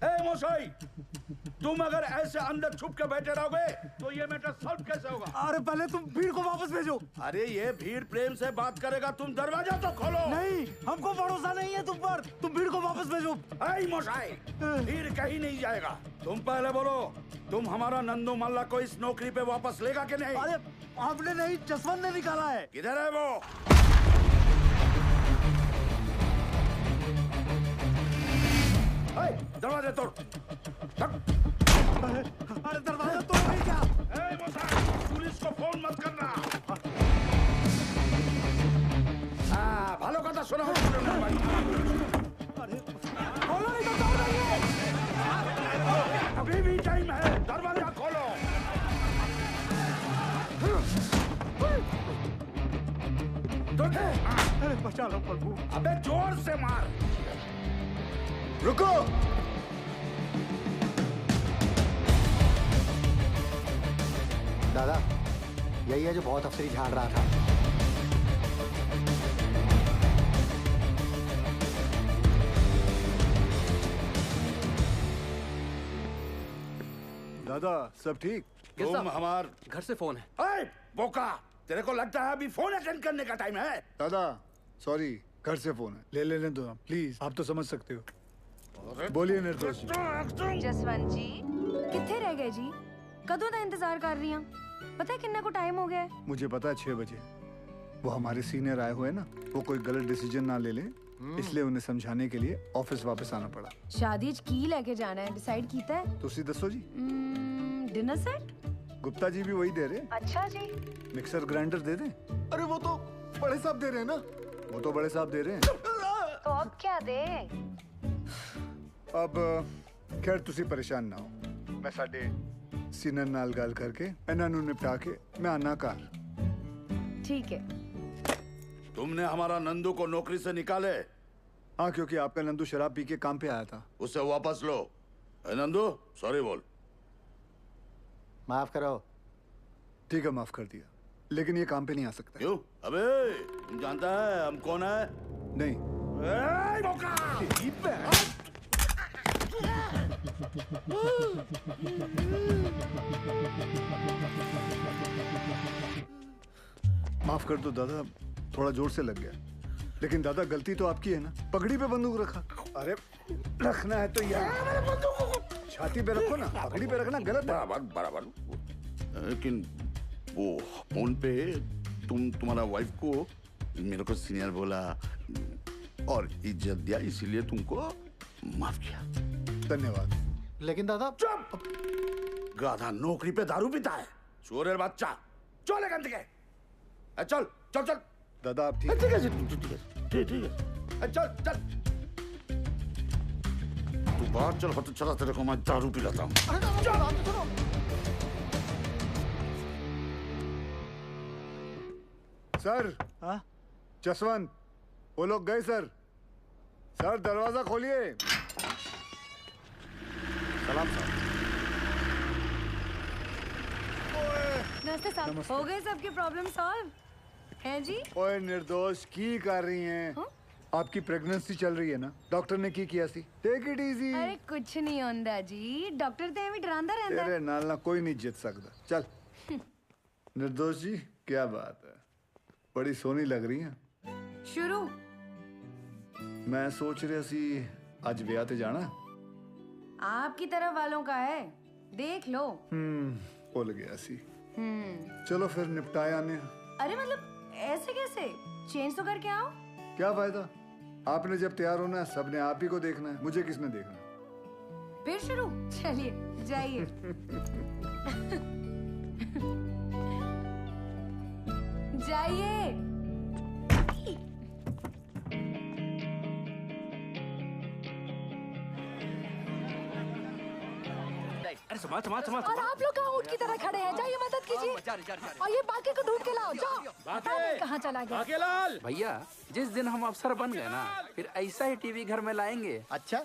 मोशाई, तुम अगर ऐसे अंदर छुप के बैठे रहोगे तो ये मैटर सॉल्व कैसे होगा? अरे पहले तुम भीड़ को वापस भेजो। अरे ये भीड़ प्रेम से बात करेगा, तुम दरवाजा तो खोलो। नहीं, हमको भरोसा नहीं है तुम पर। तुम भीड़ को वापस भेजो। मोशाई, भीड़ कहीं नहीं जाएगा। तुम पहले बोलो, तुम हमारा नंदू मल्ला को इस नौकरी पे वापस लेगा कि नहीं? अरे आपने नहीं, जसवंत ने निकाला है। किधर है वो? दरवाजा तोड़। अरे दरवाजा तोड़ नहीं क्या? पुलिस को फोन मत करना। भालो कथा सुनो। अरे खोलो नहीं तो तोड़ देंगे। अभी भी टाइम है, दरवाजा खोलो। अरे बचा लो प्रभु। अबे जोर से मार। रुको। दादा, यही है जो बहुत अफसरी झाड़ रहा था। दादा सब ठीक? तुम हमार घर से फोन है। बोका, तेरे को लगता है अभी फोन अटेंड करने का टाइम है? दादा सॉरी, घर से फोन है, ले लेने दो प्लीज, आप तो समझ सकते हो। बोलिए निर्दोष जी। जसवंत जी किथे रह गए जी? कदों का इंतजार कर रही हूं। पता है कितना को टाइम हो गया है? मुझे पता है 6 बजे। वो हमारे सीनियर आए हुए ना, वो कोई गलत डिसीजन ना ले ले, इसलिए उन्हें समझाने के लिए ऑफिस वापस आना पड़ा। शादी की लेके जाना है, डिसाइड कीता है? तुसी दसो जी। डिनर सेट गुप्ता जी भी वही दे रहे। अच्छा जी। मिक्सर ग्राइंडर दे दे। अरे वो तो बड़े साहब दे रहे हैं ना। वो तो बड़े साहब दे रहे हैं। तो अब क्या दे? अब खैर तुसी परेशान ना हो, मैं साडे सीनियर नाल गल करके इन्हां नूं निपटा के मैं आना घर। ठीक है। तुमने हमारा नंदू को नौकरी से निकाले? हाँ, क्योंकि आपका नंदू शराब पी के काम पे आया था। उसे वापस लो। नंदू सॉरी बोल। माफ करो। ठीक है, माफ कर दिया, लेकिन ये काम पे नहीं आ सकता। क्यों? अबे तुम जानता है हम कौन है? नहीं। माफ कर दो दादा, थोड़ा जोर से लग गया, लेकिन दादा गलती तो आपकी है ना। पगड़ी पे बंदूक रखा। अरे रखना है तो यार छाती पे रखो ना, पगड़ी पे रखना गलत है। बराबर बराबर। लेकिन वो फोन पे तुम्हारा वाइफ को मेरे को सीनियर बोला और इज्जत दिया, इसीलिए तुमको माफ किया। धन्यवाद। लेकिन दादा। चुप! गाधा नौकरी पे दारू पीता है, चोरेर बच्चा। चल गंद के। चल चल चल। दादा आप ठीक है? ठीक है। चल चल। तू बाहर चल, हो तो चला, तेरे को मैं दारू पिलाता हूँ। सर। हाँ? जसवंत, वो लोग गए सर। सर दरवाजा खोलिए। सलाम सर। नमस्ते साहब। हो गए सबकी प्रॉब्लम सॉल्व हैं जी? ओए निर्दोष की कर रही हैं? हाँ? आपकी प्रेगनेंसी चल रही है ना, डॉक्टर ने की किया सी। Take it easy. अरे कुछ नहीं होंदा जी, डॉक्टर ते भी डरांदा रहंदा। तेरे नाल ना कोई नहीं जित सकता। चल। निर्दोष जी क्या बात है, बड़ी सोहनी लग रही हैं। शुरू। मैं सोच रहा सी आज ब्याह ते जाना। आपकी तरफ वालों का है, देख लो। भूल गया सी। चलो फिर निपटाए आने। अरे मतलब ऐसे कैसे? चेंज तो करके आओ। क्या फायदा, आपने जब तैयार होना है सबने आप ही को देखना है, मुझे किसने देखना है? फिर शुरू। चलिए जाइए। जाइए। अरे संभाल संभाल संभाल। और आप लोग कहाँ ऊँट की तरह खड़े हैं? जाइए मदद कीजिए। और ये बाकी को ढूंढ के लाओ। जाओ। पता नहीं कहाँ चला गया। बाकेलाल भैया, जिस दिन हम अफसर बन गए ना, फिर ऐसा ही टीवी घर में लाएंगे। अच्छा,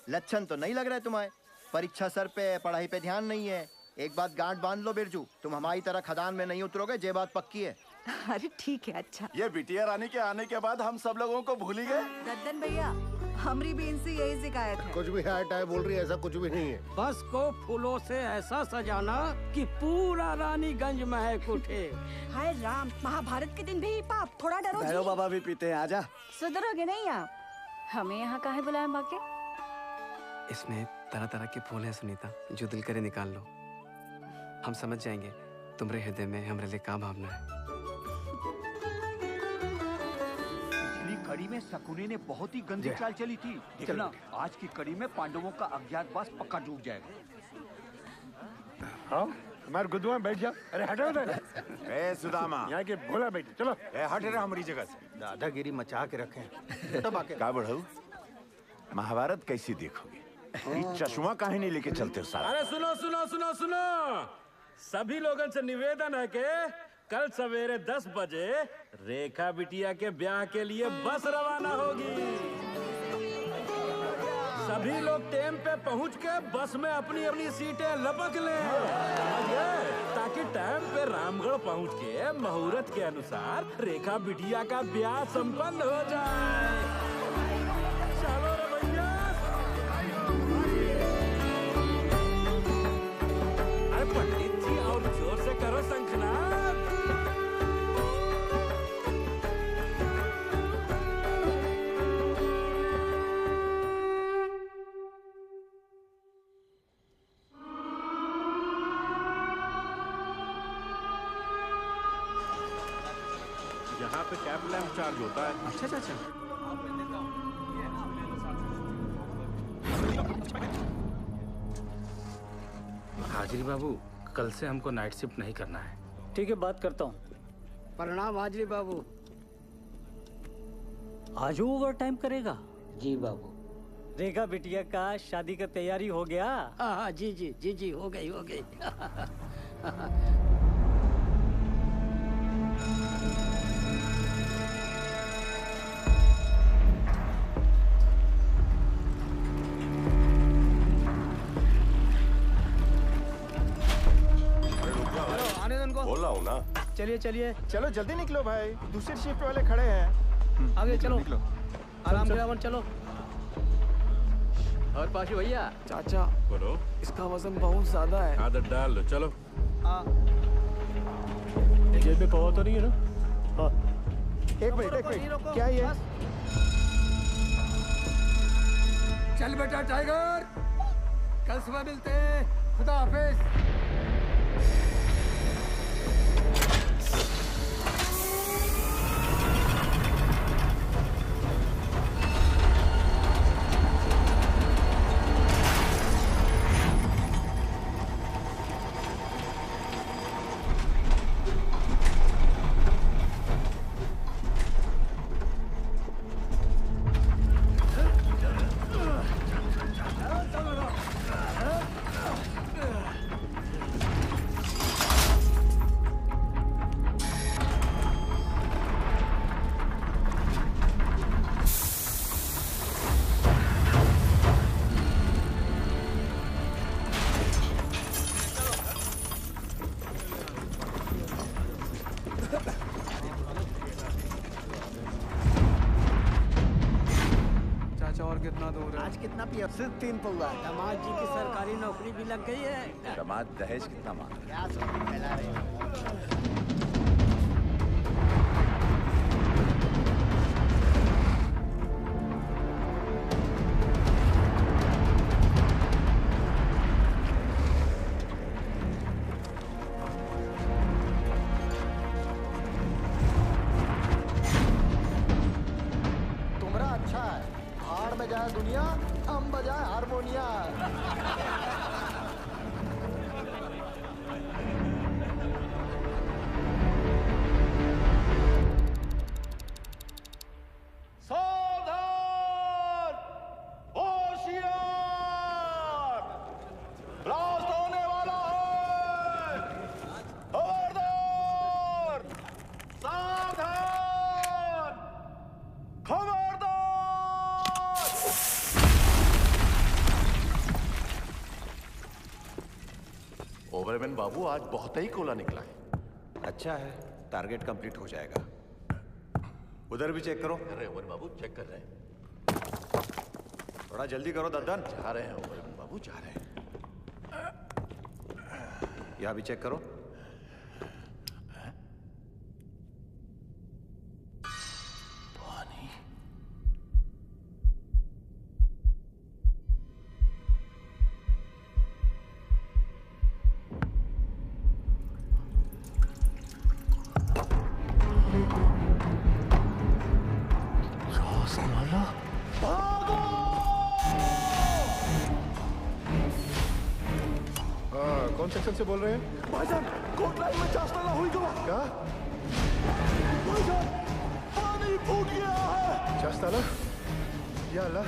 लक्षण तो नहीं लग रहा है तुम्हारे। परीक्षा सर पे, पढ़ाई पे ध्यान नहीं है। एक बात गांठ बांध लो बिरजू, तुम हमारी तरह खदान में नहीं उतरोगे, ये बात पक्की है। अरे ठीक है। अच्छा ये बिटिया रानी के आने के बाद हम सब लोगों को भूल ही गए। दद्दन भैया, हमारी भी इनसे यही शिकायत है। कुछ भी है टाइम बोल रही है, ऐसा कुछ भी नहीं है। बस को फूलों से ऐसा सजाना कि पूरा रानीगंज महक उठे। हाय राम, महाभारत के दिन भी पाप, थोड़ा डरो जी। बाबा भी पीते हैं, आजा। सुधरोगे नहीं आप? हमें यहाँ काहे बुलाया बाके? इसमें तरह तरह के फूल हैं सुनीता, जो दिल करे निकाल लो। हम समझ जाएंगे तुम्हारे हृदय में हमारे लिए क्या भावना है। कड़ी में शकुनी ने बहुत ही गंदी चाल चली थी। देखना आज की कड़ी में पांडवों का अज्ञातवास पक्का डूब जाएगा। हाँ, हमारे गुद्दू में बैठ जा। अरे हटो उधर। ए सुदामा, यहाँ के भोला बैठे, चलो। ए हट रहा हमारी जगह से। दादागिरी मचा के रखे। तो बाकी का बढ़ाऊ? महाभारत कैसी देखोगे? ये चश्मा काहे नहीं लेके चलते हो साला? अरे सुनो सुनो सुनो सुनो, सभी लोगों से निवेदन है कि कल सवेरे 10 बजे रेखा बिटिया के ब्याह के लिए बस रवाना होगी। सभी लोग टाइम पे पहुंच के बस में अपनी अपनी सीटें लपक लें, समझे? ताकि टाइम पे रामगढ़ पहुंच के मुहूर्त के अनुसार रेखा बिटिया का ब्याह संपन्न हो जाए। चलो रे भैया। अरे पंडित जी और जोर से करो शंखनाद। यहाँ पे कैब लैंप चार्ज होता है। अच्छा अच्छा अच्छा। हाजिरी बाबू, कल से हमको नाइट शिफ्ट नहीं करना है। ठीक है, बात करता हूँ। प्रणाम हाजिरी बाबू। आज ओवर टाइम करेगा? जी बाबू। रेखा बिटिया का शादी का तैयारी हो गया? हाँ जी जी जी जी, हो गई हो गई। बोला हूँ ना। चलिए चलिए, चलो जल्दी निकलो भाई, दूसरी शिफ्ट वाले खड़े हैं। आगे चलो, आराम से आराम चलो। और पाशु भैया। चाचा बोलो, इसका वजन बहुत ज्यादा है। आदत डाल लो, चलो। जेब में पवा तो नहीं है ना? हाँ। एक मिनट, क्या ये? चल बेटा टाइगर, कल सुबह मिलते हैं। खुदा हाफिज। और कितना दूर है? आज कितना पिया? सिर्फ 3 पौआ। दामाद जी की सरकारी नौकरी भी लग गई है। दामाद दहेज कितना मांग? क्या सोच फैला रहे हो? तुमरा अच्छा है, हार में जाए दुनिया, हम बजाए हारमोनिया। सावधान! होशियार! ब्लास्ट होने वाला है! खबरदार! सावधान! खबरदार! ओवरमैन बाबू, आज बहुत ही कोला निकला है। अच्छा है, टारगेट कंप्लीट हो जाएगा। उधर भी चेक करो। अरे ओवर बाबू, चेक कर रहे हैं। थोड़ा जल्दी करो दद्दन। जा रहे हैं बाबू, जा रहे हैं। यहाँ भी चेक करो। कौन सेक्शन से बोल रहे हैं? भाईजान, कोर्ट लाइन में चास्ता हुई तो क्या? भाईजान, पानी फूट गया है। चास्ताला? या अल्लाह।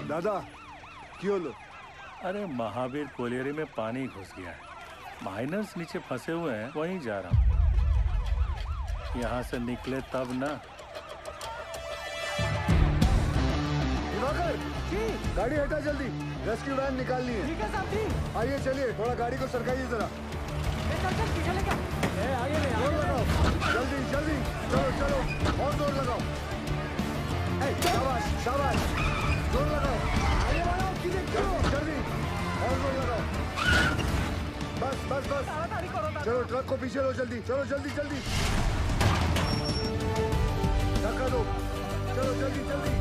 दादा क्यों लो? अरे महावीर कोलियरी में पानी घुस गया है, माइनर्स नीचे फंसे हुए हैं, वहीं जा रहा हूँ। यहाँ से निकले तब ना। दिवाकर, गाड़ी हटा जल्दी, रेस्क्यू वैन निकालनी है। ठीक है साहब जी। आइए चलिए, थोड़ा गाड़ी को सरकाइए जरा। आगे ले, जोर लगाओ, जल्दी जल्दी, चलो चलो, और जोर लगाओ। शाबाश शाबाश, जोर लगाओ, जल्दी जल्दी, और जोर लगाओ। बस बस बस, चलो ट्रक को पीछे लो जल्दी, चलो जल्दी जल्दी, धक्का दो, चलो जल्दी जल्दी,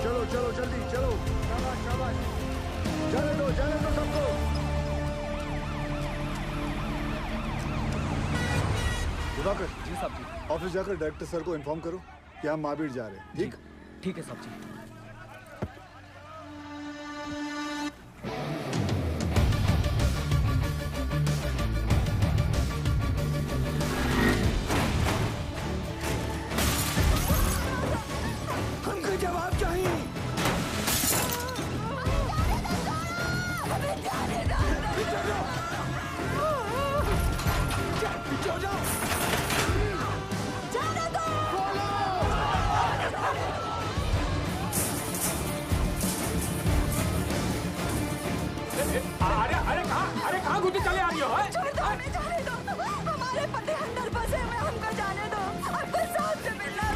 चलो चलो जल्दी चलो, शाबाश शाबाश, जाने दो सबको। दिवाकर जी साहब जी। ऑफिस जाकर डायरेक्टर सर को इन्फॉर्म करो कि हम महावीर जा रहे हैं। ठीक? ठीक है साहब जी। हमको जवाब चाहिए। हमें जाने दो, हमारे पति अंदर फंसे हुए, हमको जाने दो, हमको साहब से मिलना।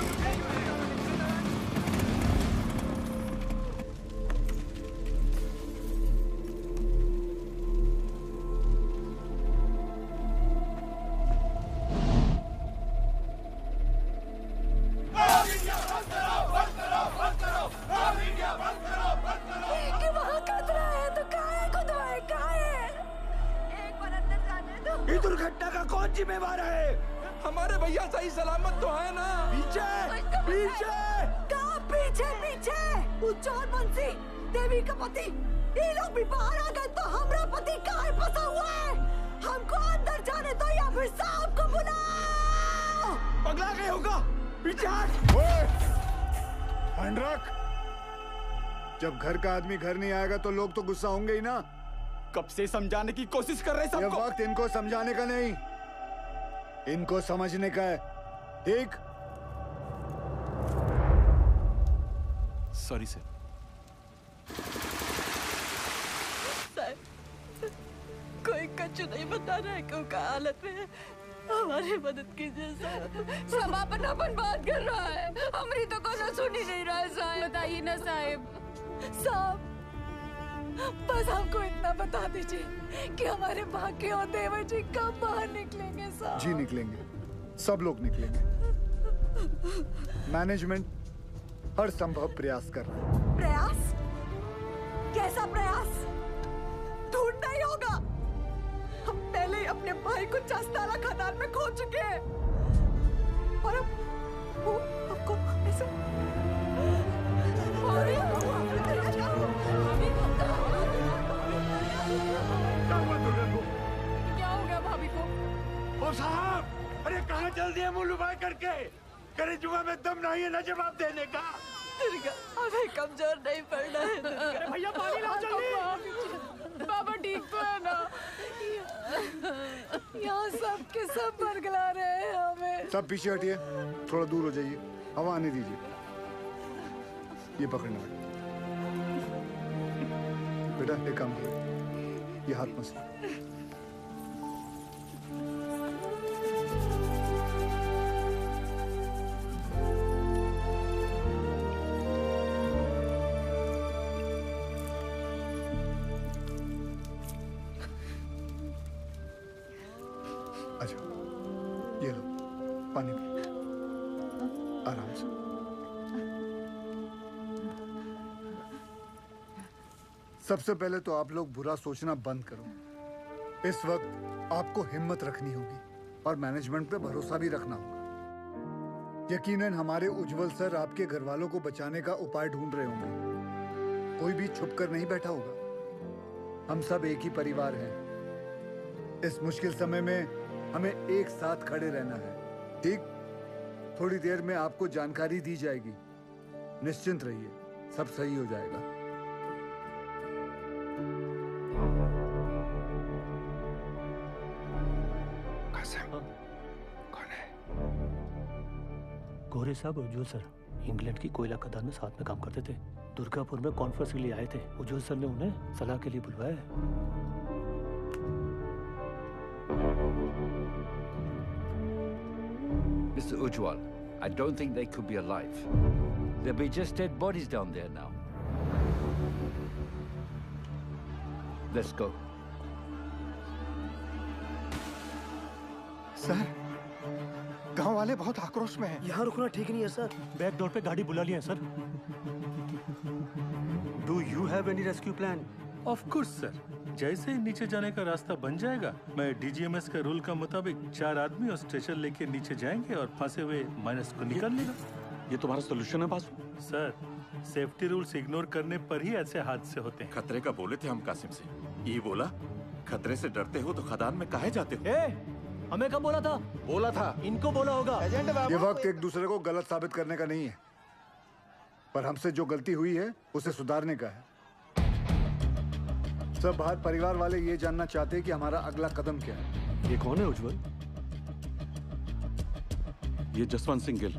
कि वहाँ खतरा है तो काहे खुदवाए, काहे? एक बार अंदर जाने दो। ये दुर्घटना का कौन जिम्मेवार है? हमारे भैया सही सलामत तो है ना? पीछे पीछे कहाँ पीछे पीछे? उज्जवल बंसी, देवी का पति, ये लोग भी बाहर आ गए तो हमारा पति कहाँ फंसा हुआ है? हमको अंदर जाने दो या फिर साहब को बुलाओ। पगला गए होगा, पीछे हट। हैंड रख। जब घर का आदमी घर नहीं आएगा तो लोग तो गुस्सा होंगे ही ना। कब से समझाने की कोशिश कर रहे ये वक्त इनको समझाने का नहीं, इनको समझने का है। ठीक? Sorry sir. कोई कच्चू नहीं बता रहा है क्यों का हालत में है। हमारी मदद कीजिए साहब। सब अपनापन बात कर रहा है, हमारी तो कोई सुन ही नहीं रहा है साहब। बताइए ना साहब। साहब बस हमको इतना बता दीजिए कि हमारे भाग्य और देवर जी कब बाहर निकलेंगे साहब। जी निकलेंगे, सब लोग निकलेंगे। मैनेजमेंट हर संभव प्रयास कर रहा है। प्रयास? कैसा प्रयास? ढूंढना ही होगा। हम पहले ही अपने भाई को चस्तारा खदान में खो चुके हैं और अब वो हमको ऐसे क्या हो गया भाभी को? ओ साहब, अरे कहाँ चल दिए मुँह लुभाए करके? करे जुआ में दम नहीं है ना जवाब देने का। दुर्गा, हमें कमजोर नहीं पड़ना है दुर्गा। भैया पानी लाओ जल्दी। बाबा ठीक तो है ना? यहाँ सब के सब बरगला रहे हैं हमें। सब पीछे हटिए, थोड़ा दूर हो जाइए, हवा आने दीजिए। ये पकड़ना बेटा, एक काम करो, ये हाथ मसलो। अच्छा, ये लो पानी पी, आराम से। सबसे पहले तो आप लोग बुरा सोचना बंद करो। इस वक्त आपको हिम्मत रखनी होगी और मैनेजमेंट पे भरोसा भी रखना होगा। यकीनन हमारे उज्जवल सर आपके घर वालों को बचाने का उपाय ढूंढ रहे होंगे। कोई भी छुप कर नहीं बैठा होगा। हम सब एक ही परिवार हैं। इस मुश्किल समय में हमें एक साथ खड़े रहना है। ठीक? थोड़ी देर में आपको जानकारी दी जाएगी। निश्चिंत रहिए, सब सही हो जाएगा। गोरे साहब उज्जवल सर इंग्लैंड की कोयला खदान में साथ में काम करते थे। दुर्गापुर में कॉन्फ्रेंस के लिए आए थे। उज्जवल सर ने उन्हें सलाह के लिए बुलवाया है। Mr. Ujwal, I don't think they could be alive. There'll be just dead bodies down there now. Let's go. Sir, गांव वाले बहुत आक्रोश में हैं। यहाँ रुकना ठीक नहीं है सर। बैक डोर पे गाड़ी बुला लिया है sir. Do you have any rescue plan? Of course sir. जैसे ही नीचे जाने का रास्ता बन जाएगा, मैं डीजीएमएस के रूल का मुताबिक 4 आदमी और स्ट्रेचर लेके नीचे जाएंगे और फंसे हुए माइनस को निकाल लेगा। ये तुम्हारा सोल्यूशन है Basu? Sir, safety rules ignore करने पर ही ऐसे हादसे होते हैं। खतरे का बोले थे हम कासिम से। ये बोला, खतरे से डरते हो तो खदान में काहे जाते हो? हमें कब बोला था? बोला था। इनको बोला होगा। ये वक्त एक दूसरे को गलत साबित करने का नहीं है, पर हमसे जो गलती हुई है उसे सुधारने का है। सब बाहर परिवार वाले ये जानना चाहते हैं कि हमारा अगला कदम क्या है। ये कौन है उज्जवल? ये Jaswant Singh Gill,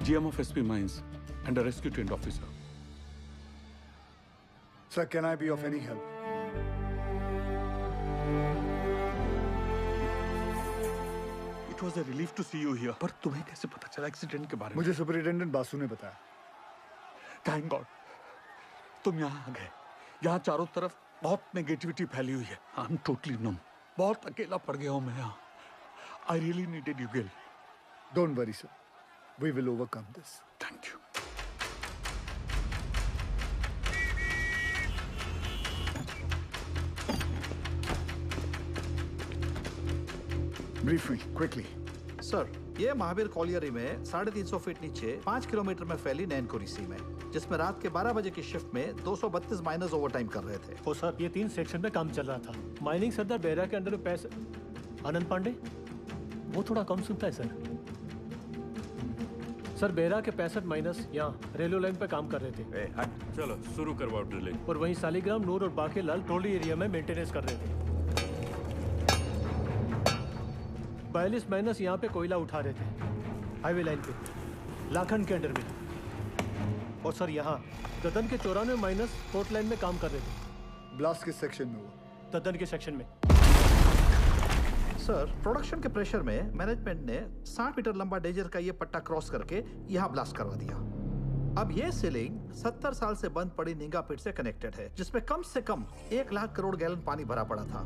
GM of SP mines and rescue trained officer. Sir, can I be of any help? It was a relief to see you here. पर तुम्हें कैसे पता चला एक्सीडेंट के बारे में? मुझे सुपरिटेंडेंट बासु ने बताया। Thank God, तुम यहाँ आ गए। यहाँ चारों तरफ बहुत नेगेटिविटी फैली हुई है। I'm totally numb. बहुत अकेला पड़ गया हूँ मैं यहाँ। I really needed you, Gil. Don't worry, sir. We will overcome this. Thank you. Brief me, quickly. Sir, ये महावीर कॉलियरी में 350 फीट नीचे 5 किलोमीटर में फैली नैनकोरी सी में, जिसमें रात के 12 बजे की शिफ्ट में 232 माइनर्स ओवरटाइम कर रहे थे। ओ सर, ये 3 सेक्शन में काम चल रहा था। माइनिंग सरदार बेहरा के अंडर में पैसे आनंद पांडे, वो थोड़ा कम सुनता है सर। सर, बेहरा के 65 माइनस यहाँ रेलवे लाइन पे काम कर रहे थे। चलो शुरू करवाओ ड्रिलिंग। और वहीं सालीग्राम, नूर और बाकी लाल ट्रोली एरिया में मेंटेनेंस कर रहे थे। 42 माइनस यहाँ पे कोयला उठा रहे थे हाईवे लाइन पे, लाखन के अंडर में। और सर, यहाँ ददन के 94 माइनस पोर्ट लाइन में काम कर रहे थे। ब्लास्ट किस सेक्शन में हुआ? ददन के सेक्शन में। सर, प्रोडक्शन के प्रेशर में मैनेजमेंट ने 60 मीटर लंबा डेजर का ये पट्टा क्रॉस करके यहाँ ब्लास्ट करवा दिया। अब ये सीलिंग 70 साल से बंद पड़ी निंगा पिट से कनेक्टेड है, जिसमें कम से कम 1 लाख करोड़ गैलन पानी भरा पड़ा था।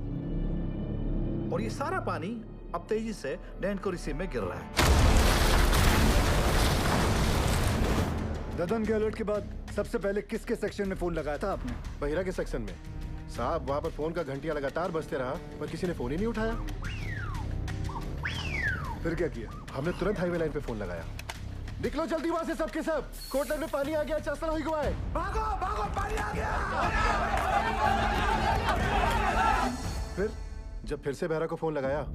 और ये सारा पानी अब तेजी से नैनकोरी सी में गिर रहा है। ददन के अलर्ट के बाद सबसे पहले किसके सेक्शन में फोन लगाया था आपने? बहिरा के सेक्शन में। साहब, वहाँ पर फोन का घंटियां लगातार बजते रहा, पर किसी ने फोन ही नहीं उठाया। फिर क्या किया? हमने तुरंत हाईवे लाइन पे फोन लगाया। निकलो जल्दी वहाँ से सबके सब, कोटलाइन में पानी आ गया, चस्ता हुई गुआए। भागो भागो, पानी आ गया। फिर जब फिर से बहरा को फोन लगाया,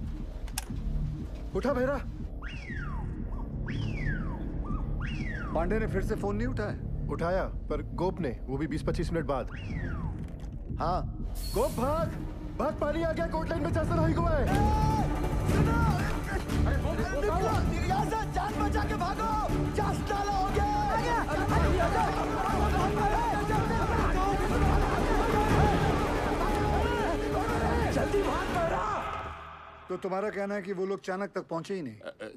उठा बहरा। पांडे ने फिर से फोन नहीं उठाया? उठाया, पर गोप ने, वो भी 20-25 मिनट बाद। हाँ, गोप भाग भाग, पानी आ गया, कोटलाइन में चस्ता हुई गुआए। यहाँ से जान बचा के भागो, चस्ता हो गया। जल्दी भाग बहरा। तो तुम्हारा कहना है कि वो लोग चाणक तक पहुंचे ही नहीं?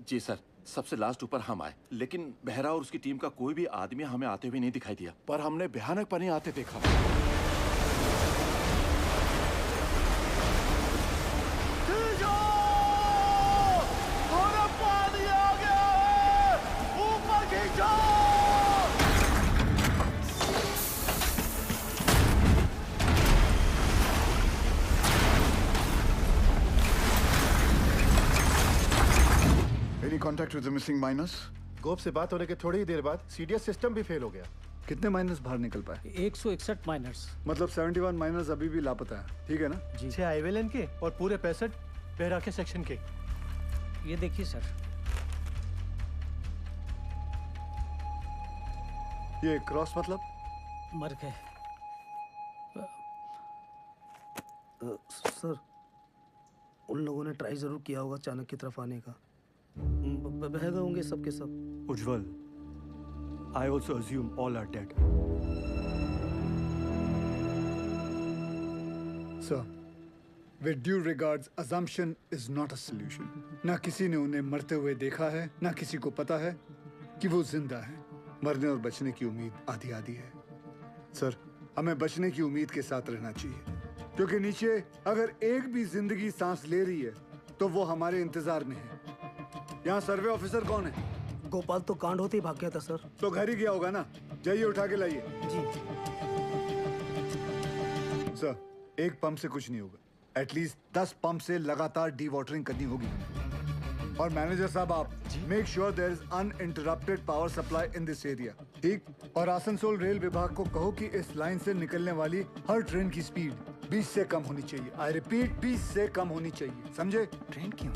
जी सर, सबसे लास्ट ऊपर हम आए, लेकिन बेहरा और उसकी टीम का कोई भी आदमी हमें आते हुए नहीं दिखाई दिया, पर हमने भयानक पानी आते देखा। पानी आ गया है, ऊपर खींचो। Any contact with the missing miners? गोप से बात होने के थोड़ी ही देर बाद सीडीएस सिस्टम भी फेल हो गया। कितने माइनर्स बाहर निकल पाए? 161 माइनर्स। मतलब 71 माइनर्स अभी भी लापता है, ठीक है ना? जी। 6 हाईवे लाइन के और पूरे 65 बेहरा के सेक्शन के। ये देखिए सर। ये क्रॉस मतलब? मर गए। सर, उन लोगों ने ट्राई जरूर किया होगा चाणक की तरफ आने का। बह गए होंगे सबके सब। उज्जवल, I also assume all are dead. Sir, with due regards, assumption is not a solution. ना किसी ने उन्हें मरते हुए देखा है, ना किसी को पता है कि वो जिंदा है। मरने और बचने की उम्मीद आधी आधी है। सर, हमें बचने की उम्मीद के साथ रहना चाहिए, क्योंकि नीचे अगर एक भी जिंदगी सांस ले रही है तो वो हमारे इंतजार में है। यहाँ सर्वे ऑफिसर कौन है? गोपाल तो कांड होते ही भाग गया था सर। तो घर ही गया होगा ना? जाइए उठा के लाइए। जी। सर, एक पंप से कुछ नहीं होगा। एटलीस्ट 10 पंप से लगातार डी वाटरिंग करनी होगी। और मैनेजर साहब, आप make sure there is uninterrupted power supply in this area, ठीक? और आसनसोल रेल विभाग को कहो कि इस लाइन से निकलने वाली हर ट्रेन की स्पीड 20 से कम होनी चाहिए। आई रिपीट, 20 से कम होनी चाहिए, समझे? ट्रेन क्यों?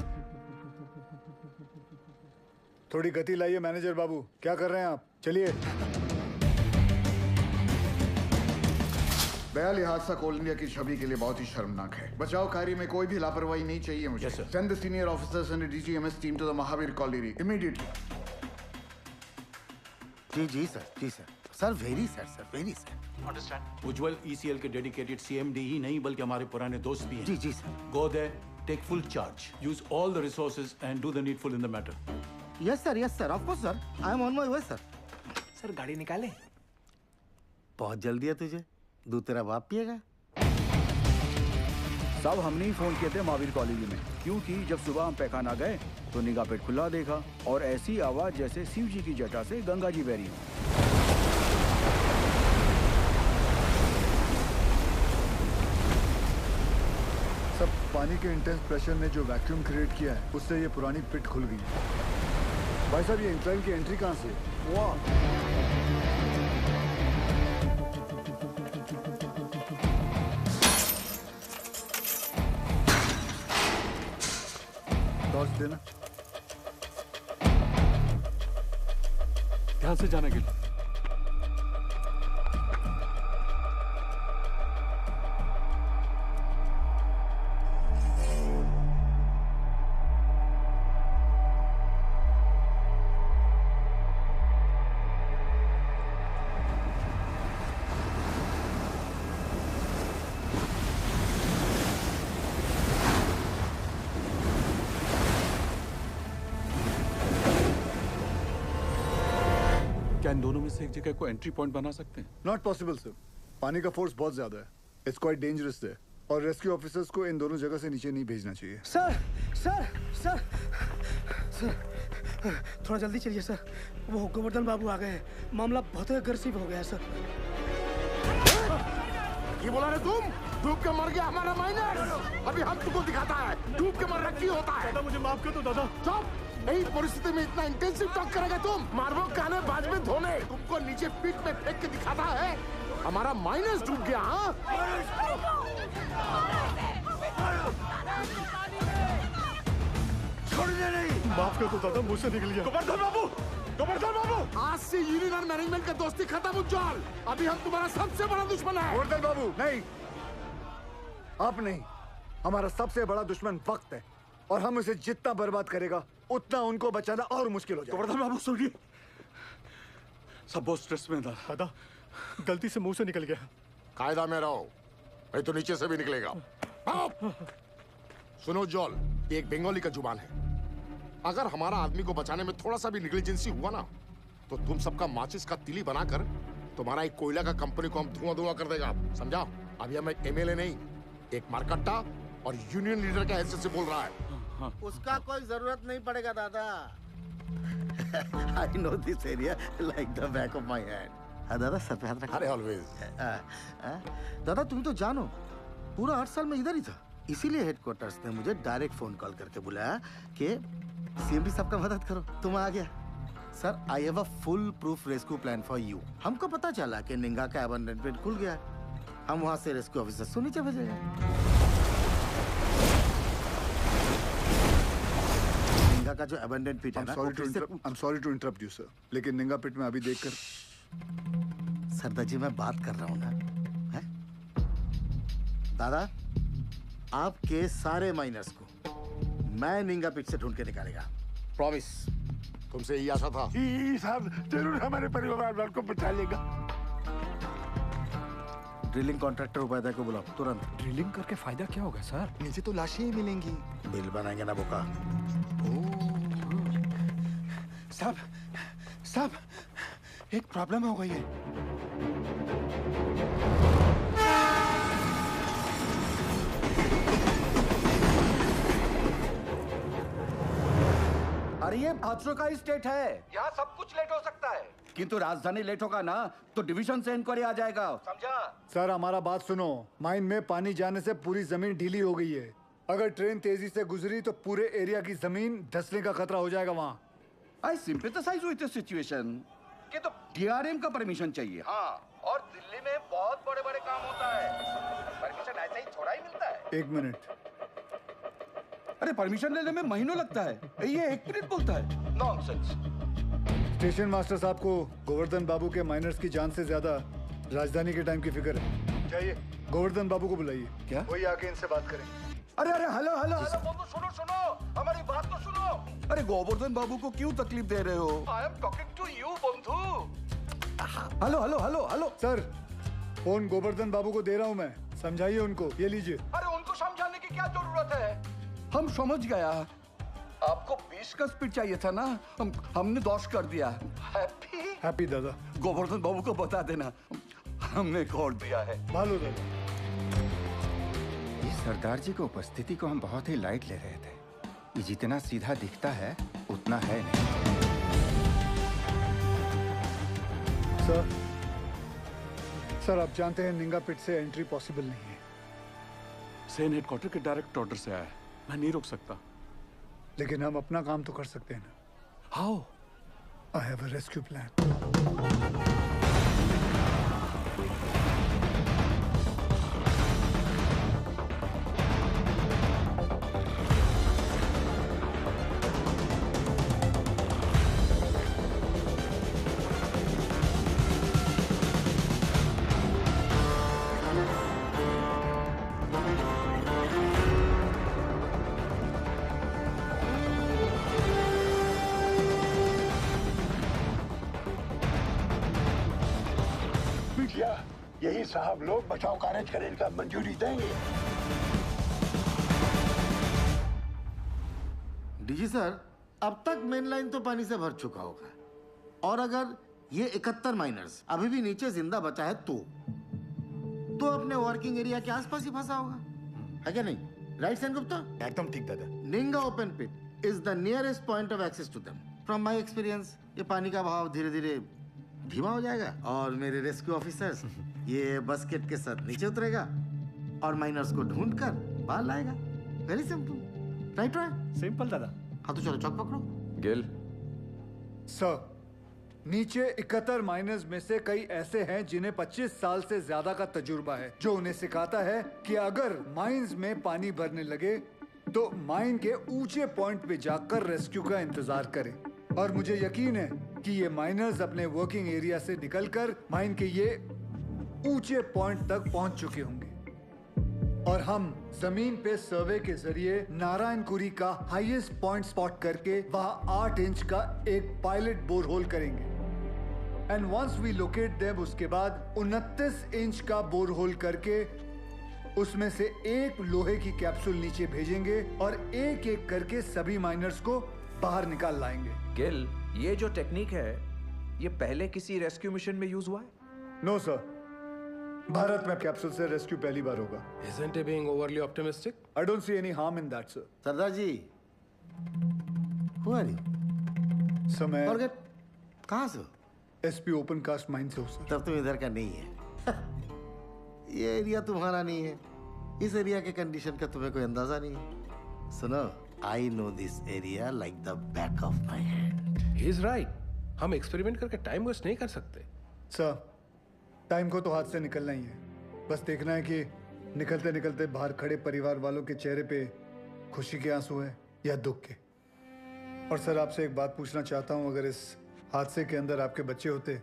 थोड़ी गति लाइए मैनेजर बाबू। क्या कर रहे हैं आप? चलिए। बयाली हादसा कोल इंडिया की छवि के लिए बहुत ही शर्मनाक है। बचाव कार्य में कोई भी लापरवाही नहीं चाहिए मुझे। Send the senior officers and DGMS team to the Mahavir colony immediately. जी जी सर, जी sir. Sir very sir, very sir. Understand. Ujjwal ECL के डेडिकेटेड सीएमडी ही नहीं बल्कि हमारे पुराने दोस्त भी हैं। जी जी sir. Go there, take full charge. Use all the resources and do the needful in the matter. Yes sir, of course sir. I am on my way sir. Sir गाड़ी निकाले। बहुत जल्दी है तुझे, दूध तेरा बाप पिएगा। सब हमने ही फोन किए थे महावीर कॉलेज में, क्योंकि जब सुबह हम पैखाना गए तो निगाह पेट खुला देखा और ऐसी आवाज जैसे शिव जी की जटा से गंगा जी बह रही हो। सब पानी के इंटेंस प्रेशर ने जो वैक्यूम क्रिएट किया है उससे ये पुरानी पिट खुल गई। भाई साहब ये इंक्लाइन की एंट्री कहाँ से? टॉर्च देना। ध्यान से जाना गिल। क्या इन दोनों में से एक जगह को एंट्री पॉइंट बना सकते हैं? नॉट पॉसिबल सर, पानी का फोर्स बहुत ज्यादा है। इट्स क्वाइट डेंजरस है और रेस्क्यू ऑफिसर्स को इन दोनों जगह से नीचे नहीं भेजना चाहिए। सर सर सर सर थोड़ा जल्दी चलिए सर, वो गोवर्धन बाबू आ गए हैं, मामला बहुत अग्रेसिव हो गया है सर। ये बोला रे तुम, डूब के मर गया हमारा माइनर। अभी हम तुमको दिखाता है डूब के मरना क्यों होता है। दादा मुझे माफ कर दो दादा। चुप, यही परिस्थिति में इतना इंटेंसिव टॉक करेगा तुम? मारवो काने बाज में धोने, तुमको नीचे पीठ में फेंक के दिखाता है हमारा माइनस डूब गया। हाँ छोड़ने नहीं। माफ कर दो दादा, मुझसे निकल गया। गोवर्धन बाबू, गोवर्धन बाबू, आज से यूनियन और मैनेजमेंट का दोस्ती खत्म उज्जवल। अभी हम तुम्हारा सबसे बड़ा दुश्मन है। गोवर्धन बाबू नहीं, आप नहीं, हमारा सबसे बड़ा दुश्मन वक्त है और हम उसे जितना बर्बाद करेगा उतना उनको बचाना और मुश्किल हो जाएगा। गोवर्धन बाबू सुनिए, सब बहुत स्ट्रेस में था। दादा गलती से मुंह से निकल गया। कायदा में रहो, नहीं तो नीचे से भी निकलेगा। सुनो जॉल, ये एक बंगाली का जुबान है। अगर हमारा आदमी को बचाने में थोड़ा सा भी निग्लिजेंसी हुआ ना तो तुम सबका माचिस का तिली बनाकर तुम्हारा एक कोयला का कंपनी को हम धुआं धुआं कर देगा, समझा? अभी हम एक एमएलए नहीं, एक मारकट्टा और यूनियन लीडर के हैसियत से बोल रहा है। उसका कोई जरूरत नहीं पड़ेगा दादा। I know this area like the back of my hand. हाँ दादा, सर पे हाथ रखो। अरे ऑलवेज। दादा तुम तो जानो, पूरा 8 साल में इधर ही था, इसीलिए हेडक्वार्टर्स ने मुझे डायरेक्ट फोन कॉल करके बुलाया कि सीएमडी साहब का मदद करो। तुम आ गया sir. I have a full proof rescue plan for you. हमको पता चला कि निंगा का अबंडनमेंट खुल गया, हम वहाँ से रेस्क्यू ऑफिसर से नीचे भेजेंगे। निंगा का जो अबंडन पिट है ना, I'm sorry to interrupt you sir, लेकिन निंगा पिट में अभी देखकर। सरदार जी मैं बात कर रहा हूँ ना, है? दादा आपके सारे माइनर्स को मैं निंगा पिट से ढूंढ के निकालेगा, प्रॉमिस। तुमसे यही आशा था। साहब जरूर हमारे परिवार वालों को बचा लेगा। ड्रिलिंग कॉन्ट्रैक्टर उपाध्याय को बुलाओ तुरंत। ड्रिलिंग करके फायदा क्या होगा सर? नीचे तो लाशें ही मिलेंगी। बिल बनाएंगे ना बोका। साहब साहब एक प्रॉब्लम हो गई है। अरे ये हादसों का ही स्टेट है, यहाँ सब कुछ लेट हो सकता है। किंतु राजधानी लेट होगा ना तो डिवीजन से इंक्वायरी आ जाएगा, समझा? सर हमारा बात सुनो, माइन में पानी जाने से पूरी जमीन ढीली हो गई है। अगर ट्रेन तेजी से गुजरी तो पूरे एरिया की जमीन धंसने का खतरा हो जाएगा वहाँ। आई सिंपैथाइज विद द सिचुएशन कि तो डीआरएम का परमिशन चाहिए। हाँ, और दिल्ली में बहुत बड़े बड़े काम होता है, परमिशन ऐसे ही थोड़ा ही मिलता है। 1 मिनट। अरे परमिशन लेने में महीनों लगता है, ये 1 मिनट बोलता है, नॉनसेंस। स्टेशन मास्टर साहब को गोवर्धन बाबू के माइनर्स की जान से ज्यादा राजधानी के टाइम की फिक्र है। चाहिए गोवर्धन बाबू को बुलाइए। क्या? वही आके इनसे बात करें। अरे अरे हेलो हेलो हेलो बंधु, सुनो सुनो, हमारी बात तो सुनो। अरे गोवर्धन बाबू को क्यों तकलीफ दे रहे हो? I am talking to you बंधु। Hello hello hello hello sir, phone Govardhan babu को दे रहा हूँ मैं, समझाइए उनको। ये लीजिए। अरे उनको समझाने की क्या जरूरत है? हम समझ गया। आपको 20 का स्पीड चाहिए था ना, हमने 10 कर दिया। हैप्पी दादा। गोवर्धन बाबू को बता देना हमने कोड दिया है। भालो दादा। इस सरदार जी की उपस्थिति को हम बहुत ही लाइट ले रहे थे। ये जितना सीधा दिखता है उतना है नहीं। सर आप जानते हैं निंगा पिट से एंट्री पॉसिबल नहीं है। सेन हेडक्वार्टर के डायरेक्ट ऑर्डर से आया है, मैं नहीं रोक सकता। लेकिन हम अपना काम तो कर सकते हैं ना। How? I have a rescue plan. यही साहब लोग बचाव कार्य करने का मंजूरी देंगे। डीजी सर, अब तक मेन लाइन तो पानी से भर चुका होगा और अगर ये 71 माइनर्स अभी भी नीचे जिंदा बचा है तो अपने वर्किंग एरिया के आसपास ही फंसा होगा, है क्या नहीं? राइट सेन गुप्ता? एकदम ठीक दादा। Ninga open pit is the nearest point of access to them. From my experience ये पानी का बहाव धीरे धीरे धीमा हो जाएगा और मेरे रेस्क्यू ऑफिसर्स ये बास्केट के साथ नीचे उतरेगा और माइनर्स को ढूंढकर बाहर लाएगा। Very simple, right? सिंपल दादा। हाँ तो चलो चौक पकड़ो। गिल सर, नीचे 71 माइनर्स में से कई ऐसे हैं जिन्हें 25 साल से ज्यादा का तजुर्बा है, जो उन्हें सिखाता है कि अगर माइंस में पानी भरने लगे तो माइन के ऊंचे पॉइंट पे जाकर रेस्क्यू का इंतजार करें। और मुझे यकीन है कि ये माइनर्स अपने वर्किंग एरिया से निकलकर माइन के ये ऊंचे पॉइंट तक पहुंच चुके होंगे और हम जमीन पे सर्वे के जरिए नारायणपुरी का हाईएस्ट पॉइंट स्पॉट करके वहां 8 इंच का एक पायलट बोरहोल करेंगे। And once we locate them, उसके बाद 29 इंच का बोरहोल करके उसमें से एक लोहे की कैप्सूल नीचे भेजेंगे और एक एक करके सभी माइनर्स को बाहर निकाल लाएंगे। गिल, ये जो टेक्निक है ये पहले किसी रेस्क्यू मिशन में यूज हुआ है? नो सर, भारत में कैप्सूल से रेस्क्यू पहली बार होगा। Isn't he being overly optimistic? I don't see any harm in that, sir. Sardar ji, who are you? समय Forget, कहाँ से हो? SP ओपन कास्ट माइन से हो सर। तब तुम इधर का नहीं है। ये एरिया तुम्हारा नहीं है। इस एरिया के कंडीशन का तुम्हें कोई अंदाजा नहीं है। सुनो, I know this area like the back of my hand. He is right. हम एक्सपेरिमेंट करके टाइम वेस्ट नहीं कर सकते। सर, टाइम को तो हाथ से निकलना ही है। बस देखना है कि निकलते निकलते बाहर खड़े परिवार वालों के चेहरे पे खुशी के आंसू हैं या दुख के। और सर, आपसे एक बात पूछना चाहता हूं, अगर इस हादसे के अंदर आपके बच्चे होते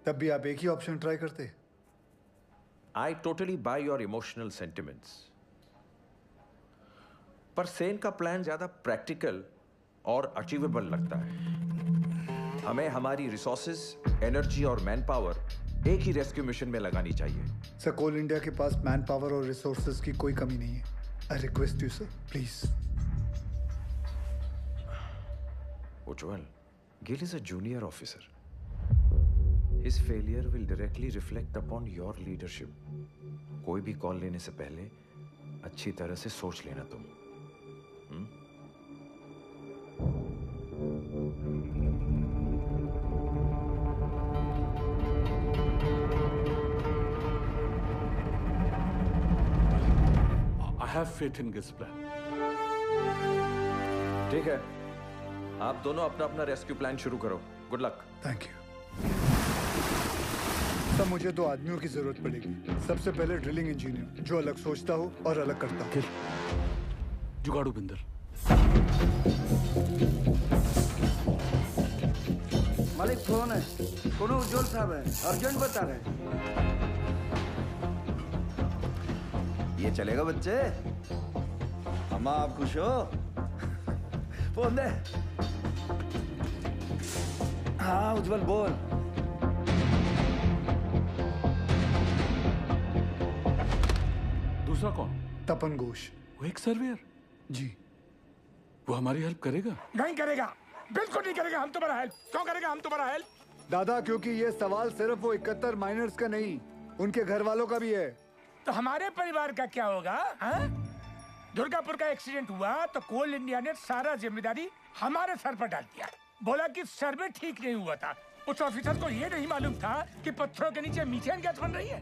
तब भी आप एक ही ऑप्शन ट्राई करते? I totally buy your emotional sentiments. पर सेन का प्लान ज्यादा प्रैक्टिकल और अचीवेबल लगता है। हमें हमारी रिसोर्सेज, एनर्जी और मैन पावर एक ही रेस्क्यू मिशन में लगानी चाहिए। सर, कोल इंडिया के पास मैन पावर और रिसोर्सेज की कोई कमी नहीं है। I request you sir, please. Ujjwal, Gill is a junior officer. His failure will directly reflect upon your leadership. कोई भी कॉल लेने से पहले अच्छी तरह से सोच लेना तुम। I have faith in this plan. ठीक है, आप दोनों अपना अपना रेस्क्यू प्लान शुरू करो। Good luck. Thank you. तब मुझे 2 आदमियों की जरूरत पड़ेगी। सबसे पहले ड्रिलिंग इंजीनियर, जो अलग सोचता हो और अलग करता हो। जुगाड़ू बिंदर। मालिक फोन है, कोनो उज्जवल साहब है, अर्जेंट बता रहे। ये चलेगा बच्चे? अम्मा आप खुश हो? फोन दे। हाँ उज्जवल बोल। दूसरा कौन? तपन घोष। वो एक सर्वेयर। जी। वो हमारी हेल्प करेगा? नहीं करेगा, बिल्कुल नहीं करेगा। हम तुम्हारा हेल्प क्यों करेगा? हम तुम्हारा हेल्प दादा, क्योंकि ये सवाल सिर्फ वो 71 माइनर्स का नहीं, उनके घर वालों का भी है। तो हमारे परिवार का क्या होगा? दुर्गापुर का एक्सीडेंट हुआ तो कोल इंडिया ने सारा जिम्मेदारी हमारे सर पर डाल दिया। बोला कि सर्वे ठीक नहीं हुआ था। उस ऑफिसर को ये नहीं मालूम था कि पत्थरों के नीचे मीथेन गैस बन रही है।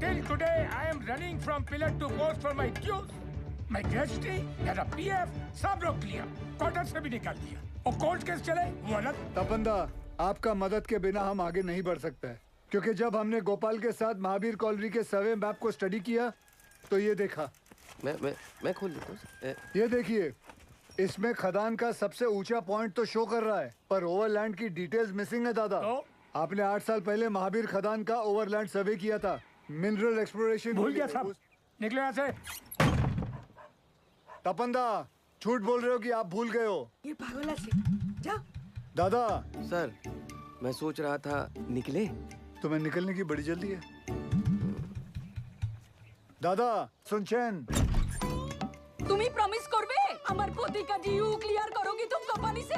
Till today I am running from pillar to post for my dues. My gratuity, मेरा PF सब रोक लिया, क्वार्टर से भी निकाल दिया। और कोर्ट केस चले वो अलग। तपंदा, आपका मदद के बिना हम आगे नहीं बढ़ सकते हैं, क्योंकि जब हमने गोपाल के साथ महावीर कॉलोनी के सर्वे मैप को स्टडी किया तो ये देखा। मैं खोल देता हूँ। ये देखिए, इसमें खदान का सबसे ऊंचा पॉइंट तो शो कर रहा है, पर ओवरलैंड की डिटेल्स मिसिंग है दादा। आपने 8 साल पहले महावीर खदान का ओवरलैंड सर्वे किया था। मिनरल एक्सप्लोरेशन भूल गया साहब। निकलो यहाँ से। तपंदा, झूठ बोल रहे हो कि आप भूल गए हो? ये पागल से जा। दादा सर, मैं सोच रहा था निकले। तुम्हें निकलने की बड़ी जल्दी है। दादा सुनचैन, তুমি প্রমিস করবে আমার পতিকা ডিউ ক্লিয়ার করোगी तुम कंपनी से?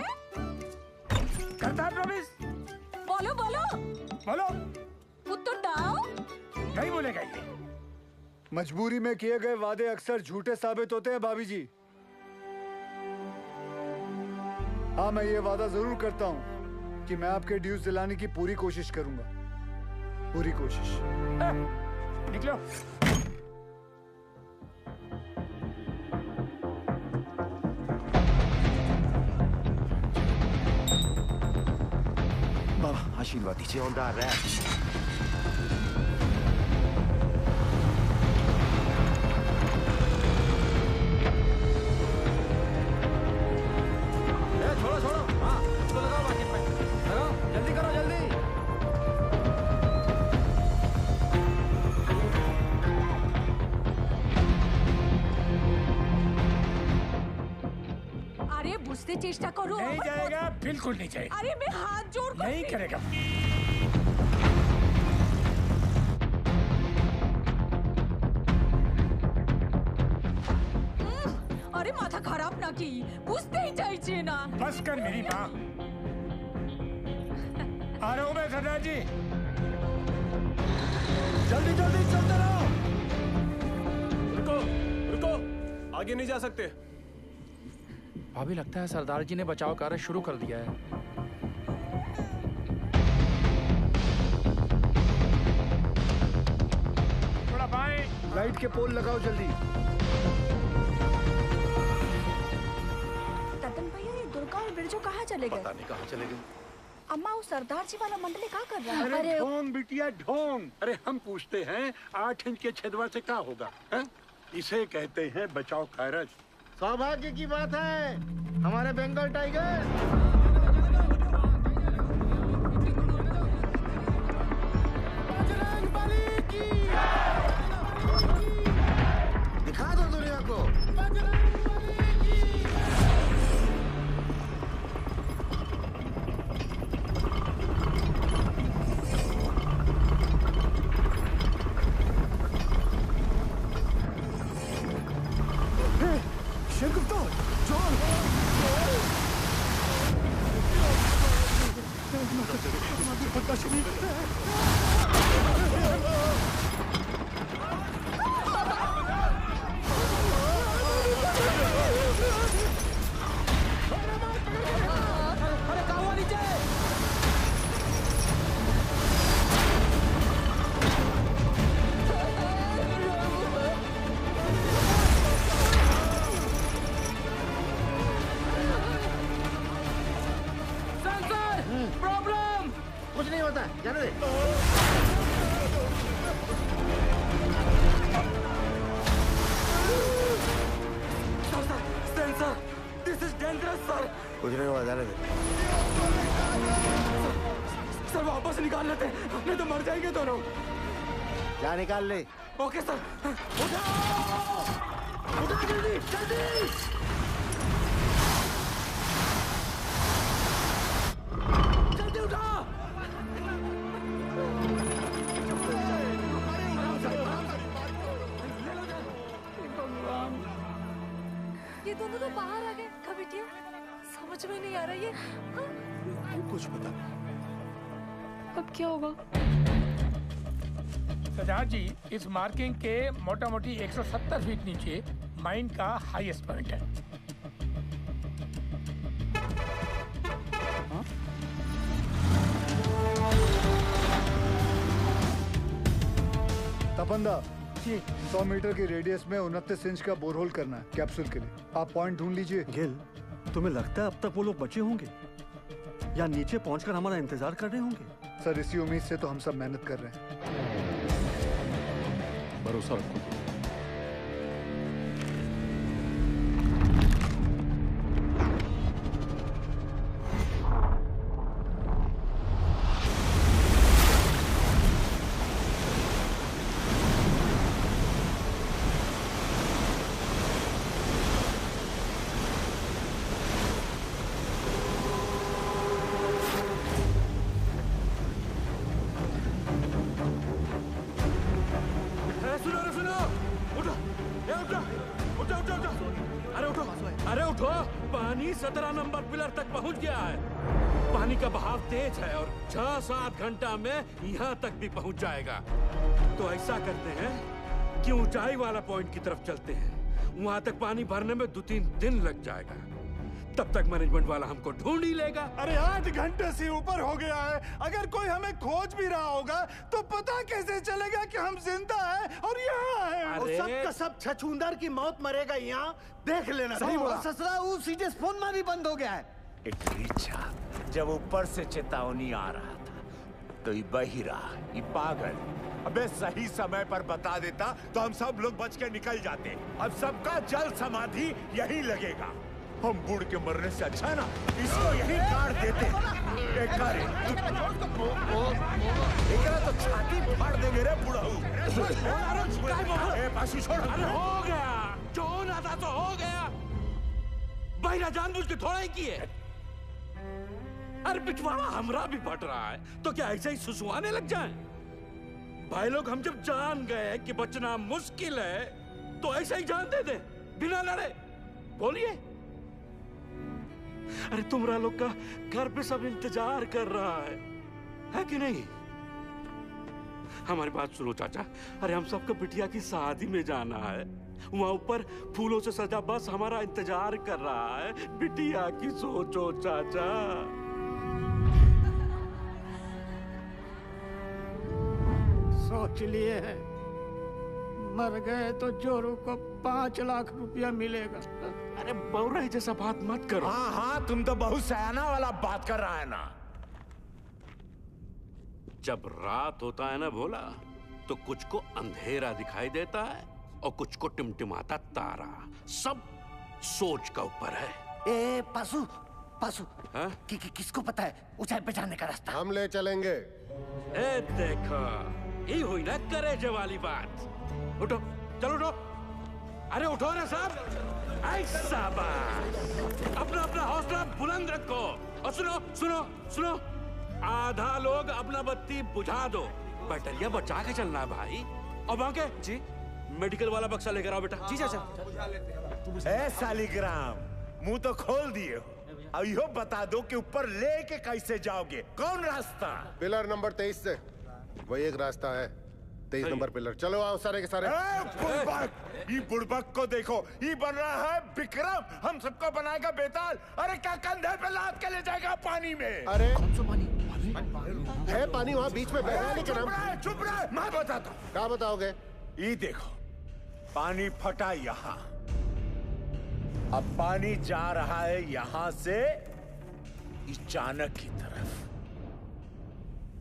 करता है प्रॉमिस। बोलो बोलो बोलो। उत्तर दाओ। नहीं बोलेगा ये। मजबूरी में किए गए वादे अक्सर झूठे साबित होते हैं भाभी जी। हाँ, मैं ये वादा जरूर करता हूँ कि मैं आपके ड्यूज दिलाने की पूरी कोशिश करूंगा। पूरी कोशिश। निकलो। बाबा आशीर्वाद दीजिए। On the wrap. बुझते चेष्टा करो। नहीं जाएगा, बिल्कुल नहीं जाएगा। अरे मैं हाथ जोड़ कर नहीं करेगा। अरे माथा खराब ना की, बुझते ही चाहिए ना। बस कर मेरी माँ। आ रहा हूँ मैं सरदार जी। जल्दी जल्दी चलते रहो। रुको रुको, आगे नहीं जा सकते। अभी लगता है सरदार जी ने बचाव कार्य शुरू कर दिया है। थोड़ा बाएं। लाइट के पोल लगाओ जल्दी। ततन भैया, ये दुर्गा और बिरजू कहाँ चले गए? पता नहीं कहाँ चले गए। अम्मा, वो सरदार जी वाला मंडली क्या कर रहा है? अरे ढोंग बिटिया ढोंग। अरे हम पूछते हैं 8 इंच के छेदवा से क्या होगा? है? इसे कहते हैं बचाव कार्य। सौभाग्य की बात है, हमारे बंगाल टाइगर। दिखा दो दुनिया को। कुछ नहीं होता, जाने दे। Sensor, this is dangerous, sir. कुछ नहीं हुआ, जाने दे। सर वापस निकाल लेते, नहीं तो मर जाएंगे दोनों। जा निकाल ले। Okay sir. उठा जल्दी जल्दी। जल्दी उठा। ये दोनों तो बाहर आ गए। समझ में नहीं आ रहा ये। कुछ पता नहीं। अब क्या होगा? सरदार जी, इस मार्किंग के मोटा मोटी 170 फीट नीचे माइन का हाईएस्ट पॉइंट है। तपंदा जी 100 मीटर की रेडियस में 29 इंच का बोरहोल करना है कैप्सूल के लिए। आप पॉइंट ढूंढ लीजिए। गिल, तुम्हें लगता है अब तक वो लोग बचे होंगे या नीचे पहुंचकर हमारा इंतजार कर रहे होंगे? सर इसी उम्मीद से तो हम सब मेहनत कर रहे हैं। भरोसा रखो। अरे उठो, पानी 17 नंबर पिलर तक पहुंच गया है। पानी का बहाव तेज है और 6-7 घंटा में यहाँ तक भी पहुंच जाएगा। तो ऐसा करते हैं कि ऊंचाई वाला पॉइंट की तरफ चलते हैं। वहां तक पानी भरने में 2-3 दिन लग जाएगा। तब तक मैनेजमेंट वाला हमको ढूंढ ही लेगा। अरे 8 घंटे से ऊपर हो गया है। अगर कोई हमें खोज भी रहा होगा तो पता कैसे चलेगा कि हम जिंदा हैं और यहाँ हैं? और सब का सब छछूंदर की मौत मरेगा यहाँ, देख लेना। सही बोला। ससुरा वो सीधे फोन में भी बंद हो गया है। इटलीचा जब ऊपर से चेतावनी आ रहा था तो ये बहिरा, ये पागल अबे सही समय पर बता देता तो हम सब लोग बच के निकल जाते। अब सबका जल समाधि यही लगेगा। हम बूढ़ के मरने से अच्छा है ना इसको यही काट देते। एकरा तो छाती फाड़ देंगे रे बुढ़ाऊ। अरे हो गया, जो होना था तो हो गया। बहिरा जानबूझ के थोड़ा ही किए। अरे पिछवाड़ा हमरा भी फट रहा है तो क्या ऐसे ही सुसुआने लग जाएं? भाई लोग हम जब जान गए कि बचना मुश्किल है तो ऐसे ही जान दे दे बिना लड़े। बोलिए। अरे तुमरा लोग का घर पे सब इंतजार कर रहा है कि नहीं? हमारी बात सुनो चाचा। अरे हम सबको बिटिया की शादी में जाना है। वहां ऊपर फूलों से सजा बस हमारा इंतजार कर रहा है। बिटिया की सोचो चाचा। सोच लिए हैं, मर गए तो जोरू को 5 लाख रुपया मिलेगा। अरे बौराई जैसा बात मत करो। हाँ हाँ तुम तो बहुत सयाना वाला बात कर रहा है ना। जब रात होता है ना भोला तो कुछ को अंधेरा दिखाई देता है और कुछ को टिमटिमाता तारा। सब सोच का ऊपर है। ए पासु पासु किसको पता है ऊंचाई पे जाने का रास्ता? हम ले चलेंगे। ए देखो ये हुई ना करेजे वाली बात। उठो, चलो उठो। अरे उठो ना साहब। ऐसा बात। अपना अपना हौसला बुलंद रखो। और सुनो सुनो सुनो, आधा लोग अपना बत्ती बुझा दो। बैटरिया बचा के चलना भाई। और बाके जी मेडिकल वाला बक्सा लेकर आओ बेटा। जी चाचा। ए सालीग्राम मुंह तो खोल दिए हो। अब यो बता दो कि ऊपर लेके कैसे जाओगे? कौन रास्ता? पिलर नंबर 23 से वही एक रास्ता है। 23 नंबर पिलर। चलो आओ सारे के सारे। ये बुड़बक को देखो, ये बन रहा है विक्रम। हम सबको बनाएगा बेताल। अरे क्या कंधे पे लाद के ले जाएगा पानी में? अरे कौन सा पानी? है पानी वहाँ बीच में बह रहा है। लेकिन हम चुप रहे, मैं बताता हूँ। क्या बताओगे? ये देखो पानी फटा यहाँ। अब पानी जा रहा है यहाँ से इस चाणक की तरफ।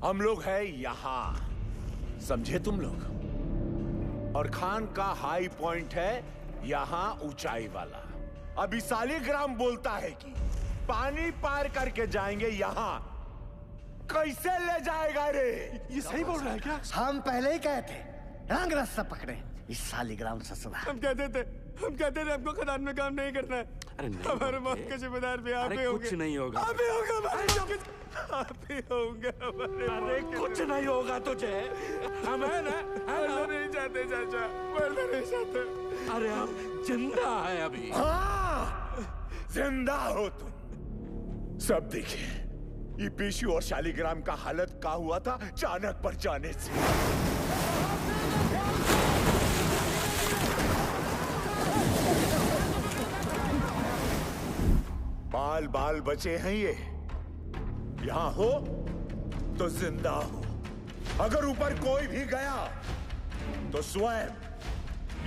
हम लोग हैं यहाँ, समझे तुम लोग? और खान का हाई पॉइंट है यहाँ ऊंचाई वाला। अभी सालीग्राम बोलता है कि पानी पार करके जाएंगे यहाँ। कैसे ले जाएगा रे? ये सही बोल रहा है क्या? हम पहले ही कहे थे रंग रास्ता पकड़े। इस सालीग्राम ससुरा। हम कहते थे हमको खदान में काम नहीं करना है। अरे नहीं हमारे मौत के जिम्मेदार भी आप ही होंगे। कुछ नहीं होगा। आप ही होगा भाई। आप ही होंगे हमारे। अरे कुछ नहीं होगा तुझे। हम है ना? मरना नहीं चाहते चाचा, मरना नहीं चाहते। अरे हम जिंदा है अभी। हाँ जिंदा हो तुम। सब देखे ये पेशी और शालिग्राम का हालत का हुआ था चाणक पर जाने से। बाल बाल बचे हैं ये, यहां हो तो जिंदा हो, अगर ऊपर कोई भी गया तो स्वयं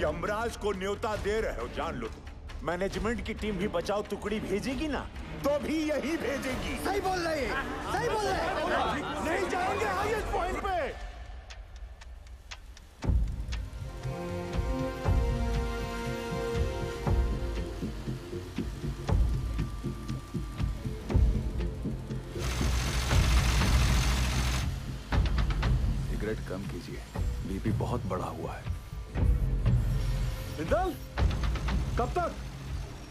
यमराज को न्योता दे रहे हो, जान लो। मैनेजमेंट की टीम भी बचाओ टुकड़ी भेजेगी ना, तो भी यही भेजेगी। सही बोल रहे हैं, सही बोल रहे हैं। नहीं जाएंगे हाईएस्ट पॉइंट पे। सिगरेट कम कीजिए, बीपी बहुत बढ़ा हुआ है। बिंदल, कब तक?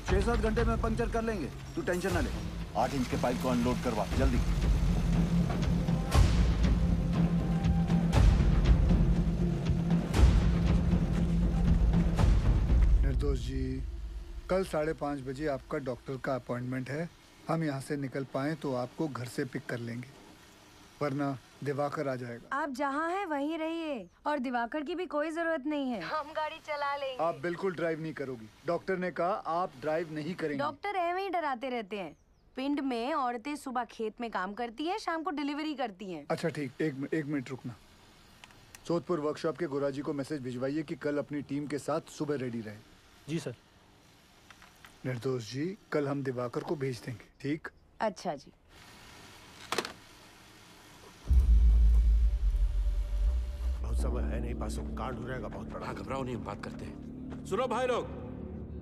6-7 घंटे में पंक्चर कर लेंगे, तू टेंशन ना ले। 8 इंच के पाइप को अनलोड करवा जल्दी। निर्दोष जी, कल 5:30 बजे आपका डॉक्टर का अपॉइंटमेंट है। हम यहाँ से निकल पाए तो आपको घर से पिक कर लेंगे, वरना दिवाकर आ जाएगा। आप जहाँ हैं वहीं रहिए, और दिवाकर की भी कोई जरूरत नहीं है, हम गाड़ी चला लेंगे। आप बिल्कुल ड्राइव नहीं करोगी, डॉक्टर ने कहा आप ड्राइव नहीं करेंगी। डॉक्टर ऐਵੇਂ ही डराते रहते हैं। पिंड में औरतें सुबह खेत में काम करती हैं, शाम को डिलीवरी करती हैं। अच्छा ठीक, एक मिनट रुकना। सोदपुर वर्कशॉप के गोराजी को मैसेज भिजवाइए कि कल अपनी टीम के साथ सुबह रेडी रहे। जी सर। निर्दोष जी, कल हम दिवाकर को भेज देंगे, ठीक? अच्छा जी। बहुत समय है नहीं, पासों कांड हो जाएगा बहुत बड़ा। घबराओ नहीं, हम बात करते हैं। सुनो भाई लोग,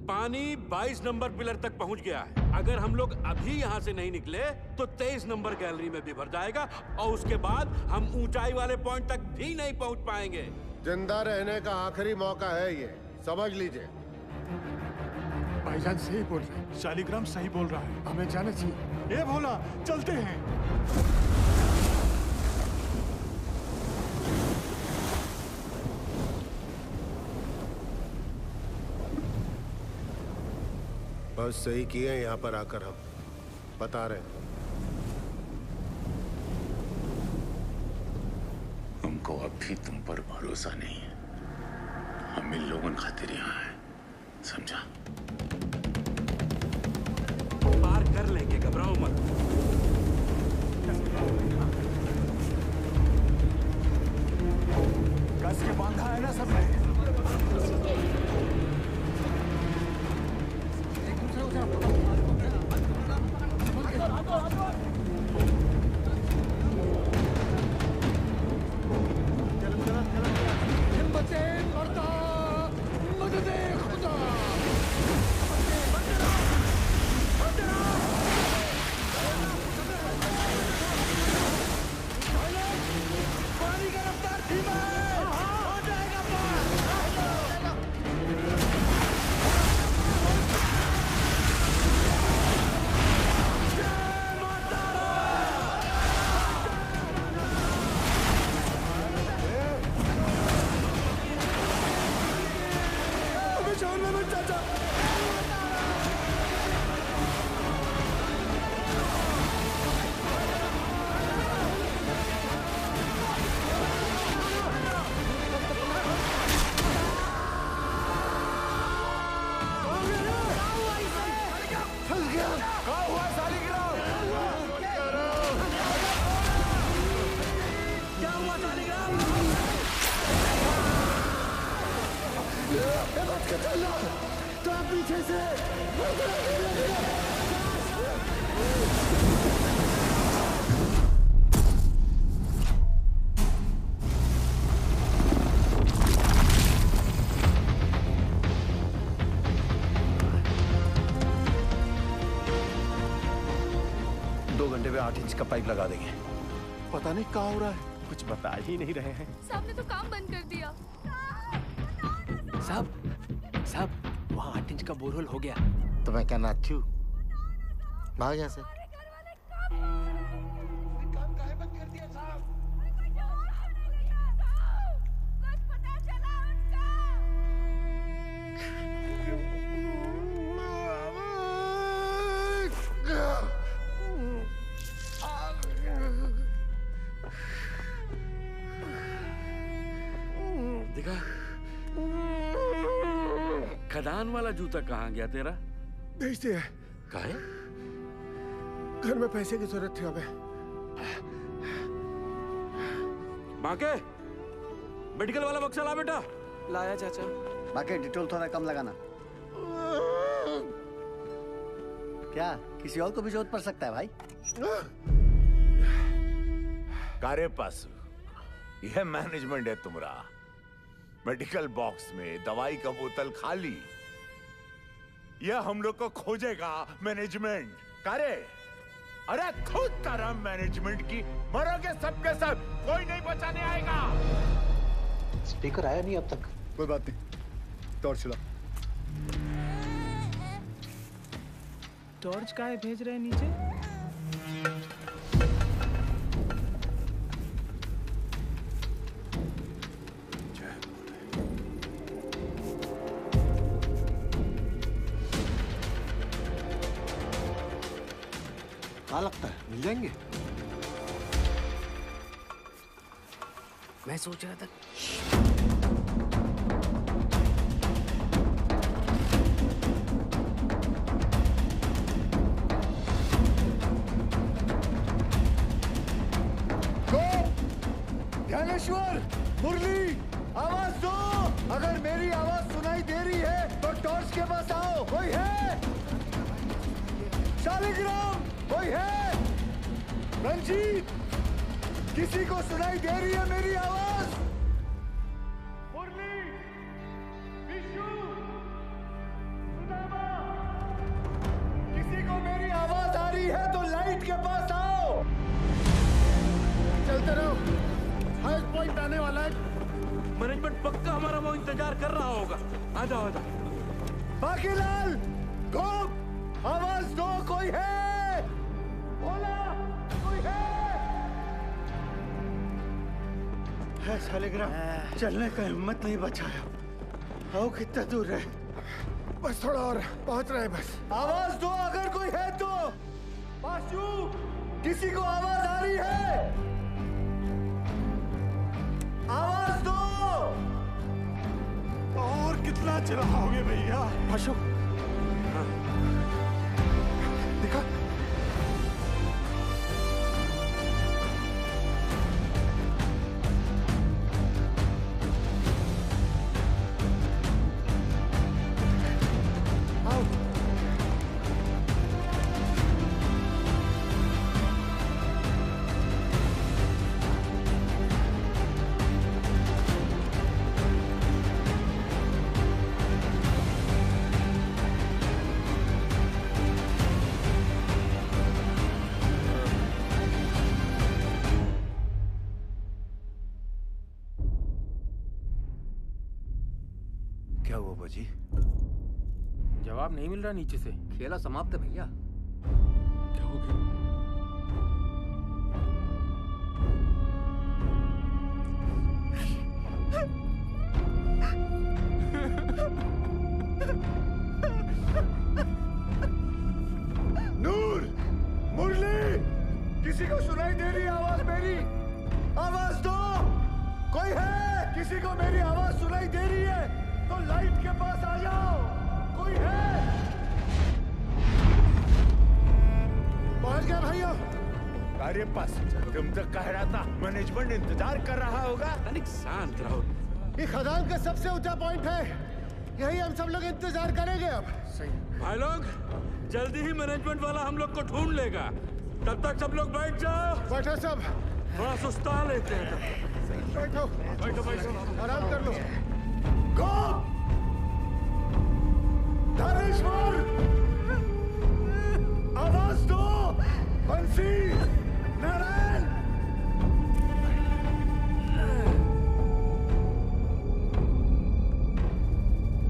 पानी 22 नंबर पिलर तक पहुंच गया है। अगर हम लोग अभी यहाँ से नहीं निकले तो 23 नंबर गैलरी में भी भर जाएगा, और उसके बाद हम ऊंचाई वाले पॉइंट तक भी नहीं पहुंच पाएंगे। जिंदा रहने का आखिरी मौका है ये, समझ लीजिए। भाईजान सही बोल रहे हैं, शालिग्राम सही बोल रहा है, हमें जाना चाहिए। ये भोला, चलते हैं। बस सही किए यहाँ पर आकर, हम बता रहे हैं। हमको अब भी तुम पर भरोसा नहीं है। हम इन लोगों खातिर यहाँ हैं, समझा? पार कर लेंगे, घबराओ मत। कस के बांधा है ना सबने। का पाइप लगा देंगे। पता नहीं क्या हो रहा है, कुछ बता ही नहीं रहे हैं। साहब ने तो काम बंद कर दिया। साहब वहाँ 8 इंच का बोरहोल हो गया। तो मैं क्या नाचू? भाग यहाँ से। खदान वाला जूता कहाँ गया तेरा? भेज दिया। काहे? घर में पैसे की जरूरत थी हमें। बाके मेडिकल वाला बक्सा ला बेटा। लाया चाचा। बाकी डिटेल थोड़ा कम लगाना। क्या किसी और को भी जरूरत पड़ सकता है भाई? कारे पासु, यह मैनेजमेंट है तुम्हारा। मेडिकल बॉक्स में दवाई का बोतल खाली, यह हम लोग को खोजेगा मैनेजमेंट। कारे, अरे खुद तरह मैनेजमेंट की मरोगे सबके सब, कोई नहीं बचाने आएगा। स्पीकर आया नहीं अब तक। कोई बात नहीं, टॉर्च चला। टॉर्च काहे भेज रहे हैं नीचे? क्या लगता है मिल जाएंगे? मैं सोच रहा था ध्यानेश्वर, मुरली, आवाज दो। अगर मेरी आवाज सुनाई दे रही है तो टॉर्च के पास आओ। कोई है? शालिग्राम, कोई है? रंजीत, किसी को सुनाई दे रही है मेरी आवाज? मुरली, विशु, सुदामा, किसी को मेरी आवाज आ रही है तो लाइट के पास आओ। चलते रहो, हाईएस्ट पॉइंट आने वाला है। मैनेजमेंट पक्का हमारा वो इंतजार कर रहा होगा। आ जाओ, आ जाओ। बाकीलाल, गोप, आवाज दो। कोई है? बोला, कोई है शालिग्राम, चलने का हिम्मत नहीं बचाया। आओ कितना दूर है? बस थोड़ा और पहुंच रहे बस। आवाज दो अगर कोई है तो। पाशु, किसी को आवाज आ रही है? आवाज दो। और कितना चलाओगे भैया? पाशु, दिखा। क्या हुआ बाजी? जवाब नहीं मिल रहा नीचे से। खेला समाप्त है भैया। क्या हो गया? नूर, मुरली, किसी को सुनाई दे रही आवाज मेरी? आवाज दो। कोई है? किसी को मेरी आवाज सुनाई दे रही है तो लाइट के पास आ जाओ। कोई है? पहुंच गया भैया। अरे पास, तुम तो कह रहा था मैनेजमेंट इंतजार कर रहा होगा। तनिक शांत रहो। ये खदान का सबसे ऊंचा पॉइंट है, यही हम सब लोग इंतजार करेंगे अब। भाई लोग, जल्दी ही मैनेजमेंट वाला हम लोग को ढूंढ लेगा। तब तक सब लोग बैठ जाओ। बैठो सब। थोड़ा सुस्ता लेते हैं। बैठो बैठो बैठो, आराम कर लो। गोप, धनेश्वर, आवाज दो। बंसी, नारायण,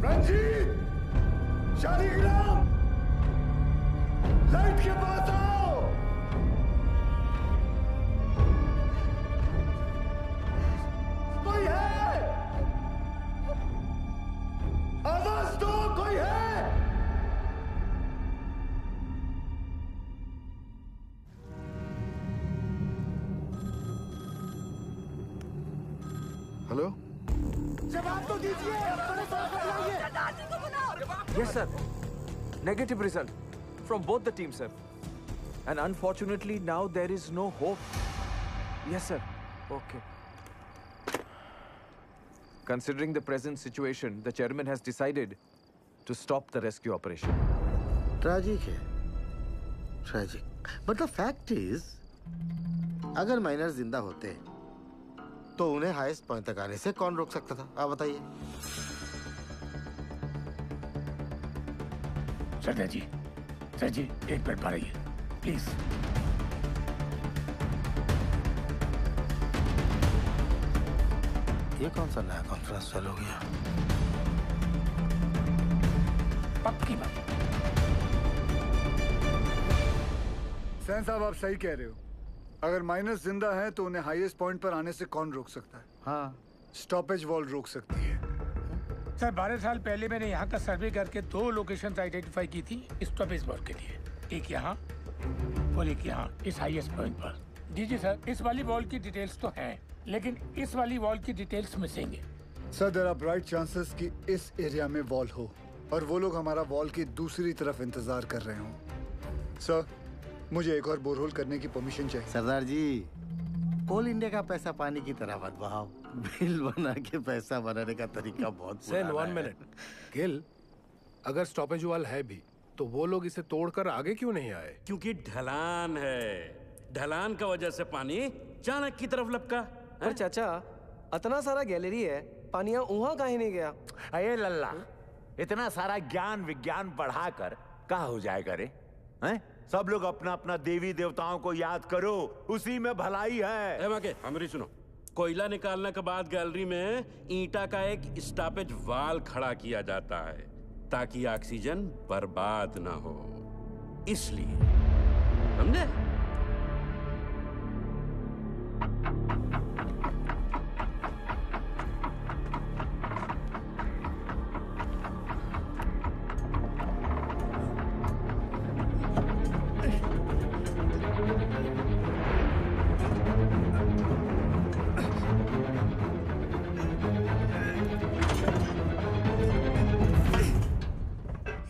रंजीत, शालिग्राम, लाइट के पास आओ। कोई है? आवाज दो। कोई है? हेलो, जवाब तो दीजिए। दादी को बुलाओ। Yes, sir. Negative result from both the teams, sir. And unfortunately, now there is no hope. Yes, sir. Okay. Considering the present situation, the chairman has decided to stop the rescue operation. Tragic है, tragic. But the fact is, अगर miner जिंदा होते तो उन्हें highest point तक आने से कौन रोक सकता था? आप बताइए। सर जी, एक मिनट पढ़ाइए, प्लीज। ये कौन सा नया कॉन्फ्रेंस चालू हो गया? पक्की बात। सैन साहब, आप सही कह रहे हो। अगर माइनस जिंदा है तो उन्हें हाईएस्ट पॉइंट पर आने से कौन रोक सकता है? हाँ, स्टॉपेज वॉल रोक सकती है। सर 12 साल पहले मैंने यहाँ का सर्वे करके 2 लोकेशंस आइडेंटिफाई की थी स्टॉपेज वॉल के लिए, एक यहाँ और एक यहाँ इस हाईएस्ट पॉइंट पर। जी सर, इस वाली वॉल की डिटेल्स तो हैं, लेकिन इस वाली वॉल की डिटेल्स मिसिंग है। Sir, there are bright chances कि इस एरिया में वॉल हो और वो लोग हमारा वॉल की दूसरी तरफ इंतजार कर रहे हों। सर, मुझे एक और बोरहोल करने की परमिशन चाहिए। सरदार जी, कोल इंडिया का पैसा पानी की तरह मत बहाओ। बिल बना के पैसा बनाने का तरीका बहुत सेन, 1 मिनट। गिल, अगर स्टॉपेज वॉल है भी तो वो लोग इसे तोड़कर आगे क्यों नहीं आए? क्योंकि ढलान है, ढलान का वजह से पानी चाणक्य की तरफ लपका। पर चाचा, इतना सारा गैलरी है, पानी वहाँ काहे नहीं गया? अरे लल्ला, इतना सारा ज्ञान विज्ञान पढ़ाकर कहाँ हो जाएगा रे? हैं? सब लोग अपना अपना देवी देवताओं को याद करो, उसी में भलाई है। हमारी सुनो, कोयला निकालने के बाद गैलरी में ईंटा का एक स्टॉपेज वाल खड़ा किया जाता है ताकि ऑक्सीजन बर्बाद ना हो, इसलिए। समझे?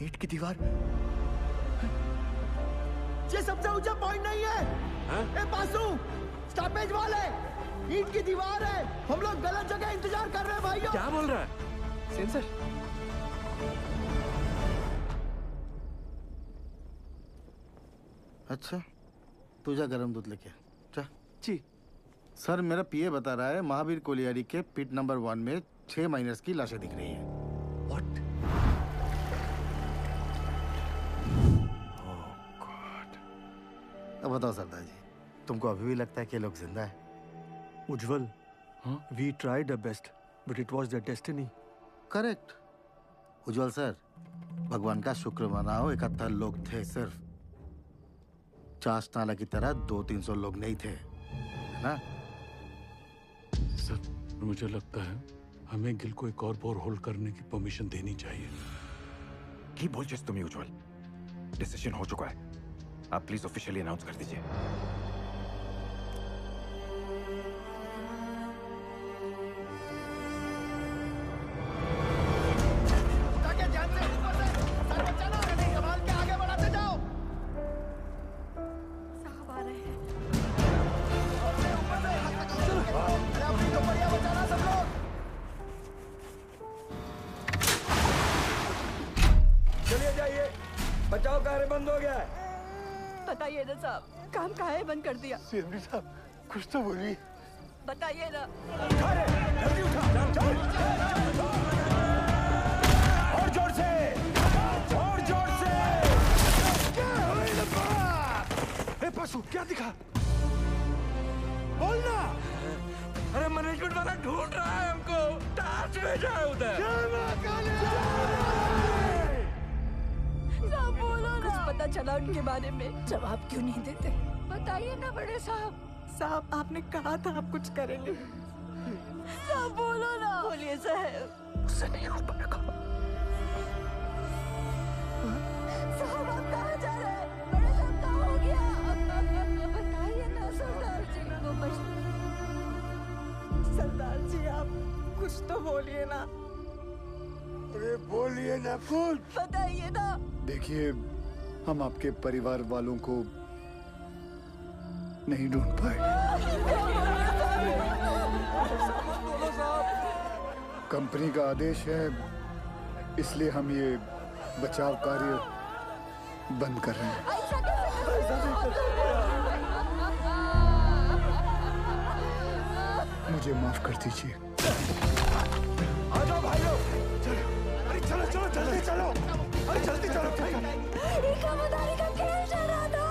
ईंट की दीवार, ये सबसे ऊंचा पॉइंट नहीं है। ए पासू, स्टॉपेज वॉल है, ईंट की दीवार है। हम लोग गलत जगह इंतजार कर रहे हैं भाइयों। क्या बोल रहा है? सेंसर। अच्छा, तू जा गरम दूध लेके जा। जी सर, मेरा पीए बता रहा है महावीर कोलियारी के पिट नंबर 1 में 6 माइनर्स की लाशें दिख रही हैं। What? अब बताओ सरदार जी, तुमको अभी भी लगता है कि ये लोग जिंदा है? उज्जवल, we tried our best, but it was their destiny. Correct. Ujjwal sir, भगवान का शुक्र मनाओ, 71 लोग थे सिर्फ। चास नाला की तरह 200-300 लोग नहीं थे, है ना? सर, मुझे लगता है हमें गिल को एक और बोरहोल करने की परमिशन देनी चाहिए। की बोल जिस तुम्हें उज्जवल, डिसीजन हो चुका है। आप प्लीज ऑफिशियली अनाउंस कर दीजिए। चलिए जाइए, बचाव कार्य बंद हो गया है। बताइए ना साहब, काम काहे बंद कर दिया? सीएमडी साहब, कुछ तो बोलिए। बताइए ना। और जोर से, और जोर से। ए पशु, क्या दिखा? बोलना। अरे मैनेजमेंट वाला ढूंढ रहा है हमको, टास्क भेजा है उधर। साहब बोलो ना। कुछ पता चला उनके बारे में? जवाब क्यों नहीं देते? बताइए ना बड़े साहब। साहब, आपने कहा था आप कुछ करेंगे। साहब बोलो ना। बोलिए साहब। उससे नहीं हो पाएगा। साहब, आप कहाँ जा रहे हैं? बड़े साहब, कहाँ हो गया? बताइए ना सरदार जी को। सरदार जी, आप कुछ तो बोलिए ना। अरे बोलिए ना कुछ। बताइए ना। देखिए, हम आपके परिवार वालों को नहीं ढूंढ पाए। कंपनी का आदेश है, इसलिए हम ये बचाव कार्य बंद कर रहे हैं। मुझे माफ कर दीजिए। आ जाओ भाइयों, चलो, अरे चलो चलो जल्दी चलो, अरे जल्दी चलो। इकामदारी का खेल चल रहा था।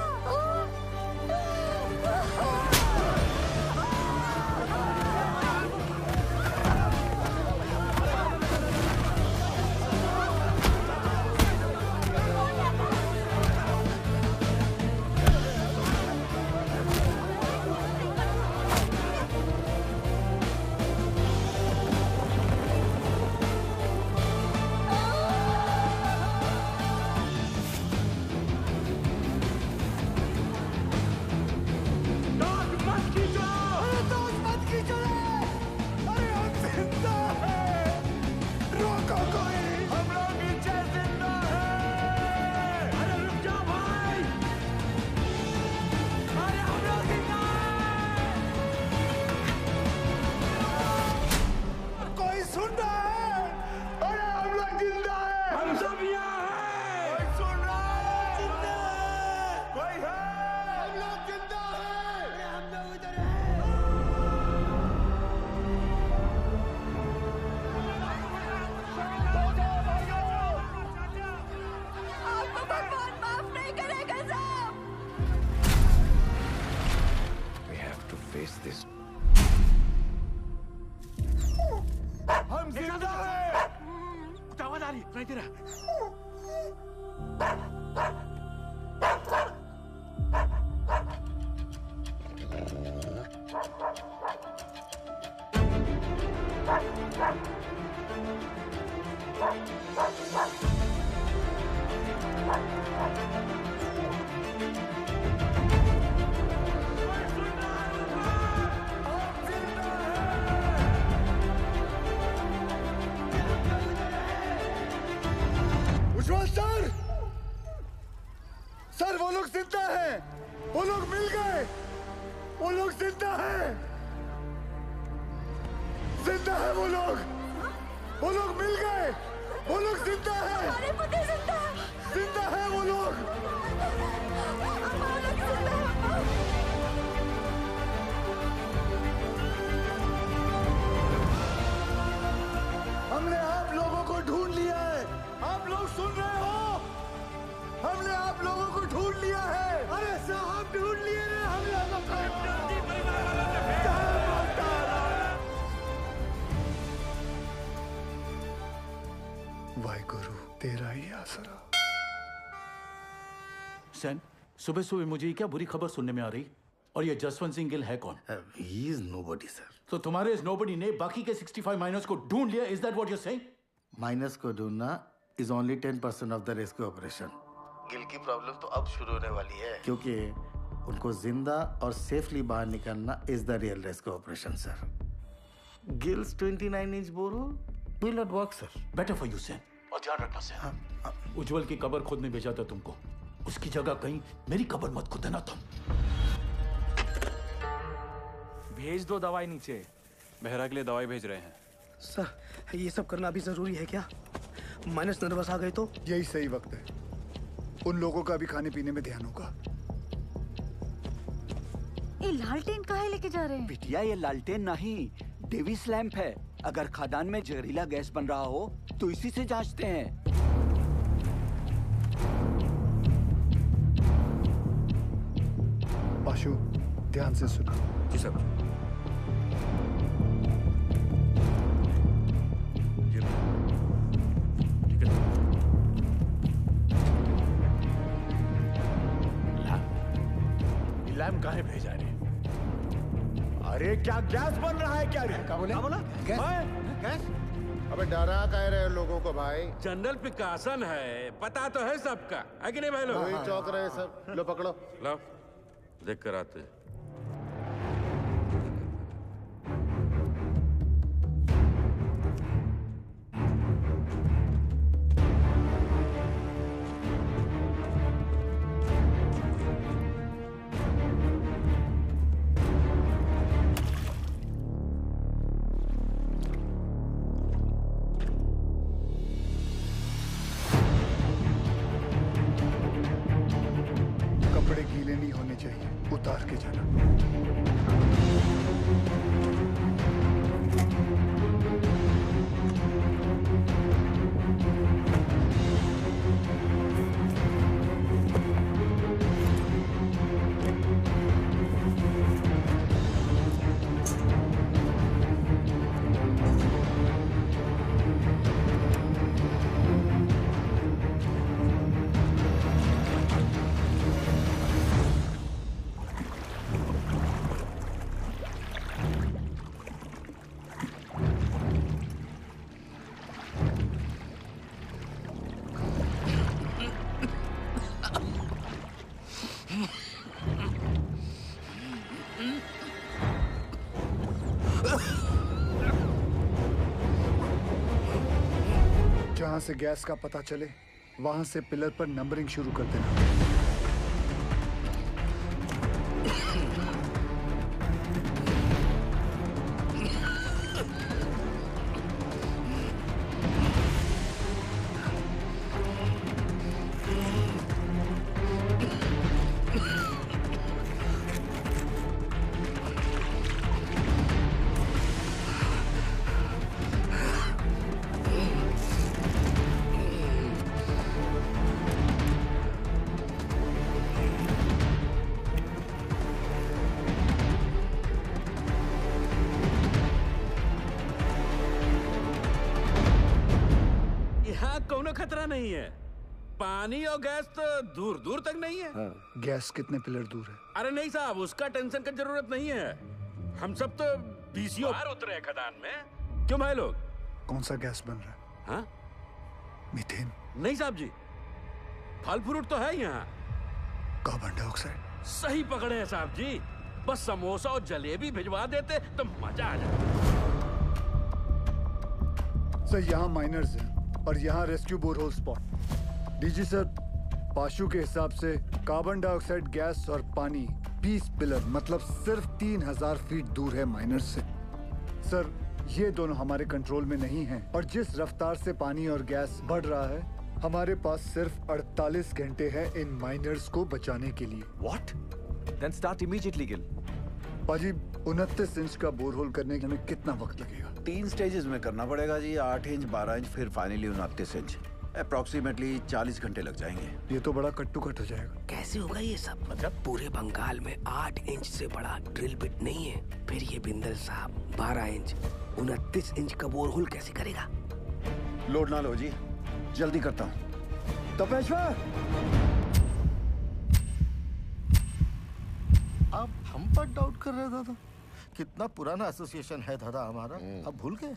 हम जिंदा हैं। आवाज आ रही है, तेरा। उज्जवल सर, सर वो लोग जिंदा हैं, वो लोग मिल गए, वो लोग जिंदा हैं, जिंदा है वो लोग मिल गए, वो लोग जिंदा हैं, हमारे पति जिंदा है, जिंदा है वो लोग। हमने आप लोगों को ढूंढ लिया है, आप लोग सुन रहे हो? हमने आप लोगों को ढूंढ लिया है। अरे साहब ढूंढ लिए रे हम लोगों को। वाहिगुरु तेरा ही आसरा। सैन, सुबह सुबह मुझे ये क्या बुरी खबर सुनने में आ रही? और ये जसवंत सिंह गिल है कौन? He is nobody, sir. तो तुम्हारे इस नोबडी ने बाकी के 65 माइनर्स को ढूंढ लिया? Is that what you're saying? Minus को ढूंढना is only 10% of the rescue operation. Gill की प्रॉब्लम तो अब शुरू होने वाली है, क्योंकि उनको जिंदा और सेफली बाहर निकालना is the real rescue operation, sir. Gil's 29-inch borehole will not work, sir. Better for you, सैन। और ध्यान रखना सैन। उज्जवल की कब्र खोदने भेजा था तुमको, उसकी जगह कहीं मेरी कब्र मत खोदना तुम। भेज दो दवाई नीचे। बेहरा के लिए दवाई भेज रहे हैं। सर, ये सब करना अभी जरूरी है क्या? माइनस नर्वस आ गए तो? यही सही वक्त है, उन लोगों का भी खाने पीने में ध्यान होगा। ये लालटेन काहे लेके जा रहे हैं? बिटिया ये लालटेन नहीं, डेविस लैंप है। अगर खदान में जहरीला गैस बन रहा हो तो इसी से जांचते हैं। पाशु, ध्यान से सुनो। जी सर। लैम्प काहे भेजा रे? अरे क्या गैस बन रहा है क्या रे? क्या बोला? गैस? अबे डरा कह रहे लोगों को भाई? जनरल पिकासन है, पता तो है सबका, है कि नहीं भाई लोग? वही चौक रहे सब। लो पकड़ो। लो, देख कर आते। चाहिए, उतार के जाना। जहां से गैस का पता चले वहां से पिलर पर नंबरिंग शुरू कर देना। कोनो खतरा नहीं है। पानी और गैस तो दूर दूर तक नहीं है। गैस कितने पिलर दूर है? अरे नहीं साहब, उसका टेंशन की जरूरत नहीं है। हम सब तो बीसीओ बाहर उतरे हैं खदान में। क्यों भाई लोग? कौन सा गैस बन रहा है? हाँ? मीथेन? नहीं साहब जी, फल फ्रूट तो है यहाँ। Carbon dioxide? सही पकड़े हैं साहब जी। बस समोसा और जलेबी भिजवा देते तो मजा आ जाता। सर यहाँ माइनर्स हैं और यहाँ rescue borehole spot. DG sir, पाशु के हिसाब से कार्बन डाइऑक्साइड गैस और पानी 20 पिलर मतलब सिर्फ 3000 फीट दूर है माइनर्स से। सर ये दोनों हमारे कंट्रोल में नहीं हैं और जिस रफ्तार से पानी और गैस बढ़ रहा है हमारे पास सिर्फ 48 घंटे हैं इन माइनर्स को बचाने के लिए। What? Then start immediately, Gil. पाजी 29 इंच का बोरहोल करने में कितना वक्त लगेगा? 3 स्टेजेस में करना पड़ेगा जी, 8 इंच, 12 इंच, फिर फाइनली 29 इंच। अप्रोक्सीमेटली 40 घंटे लग जाएंगे। ये तो बड़ा कट्टू कट हो जाएगा। कैसे होगा ये सब? मतलब पूरे बंगाल में 8 इंच से बड़ा ड्रिल बिट नहीं है। फिर ये बिंदल साहब 12 इंच 29 इंच का बोरहोल कैसे करेगा? लोड ना लो जी, जल्दी करता हूँ। तपेश्वर, आप हम पर डाउट कर रहे दादा? कितना पुराना एसोसिएशन है दादा हमारा, अब भूल गए?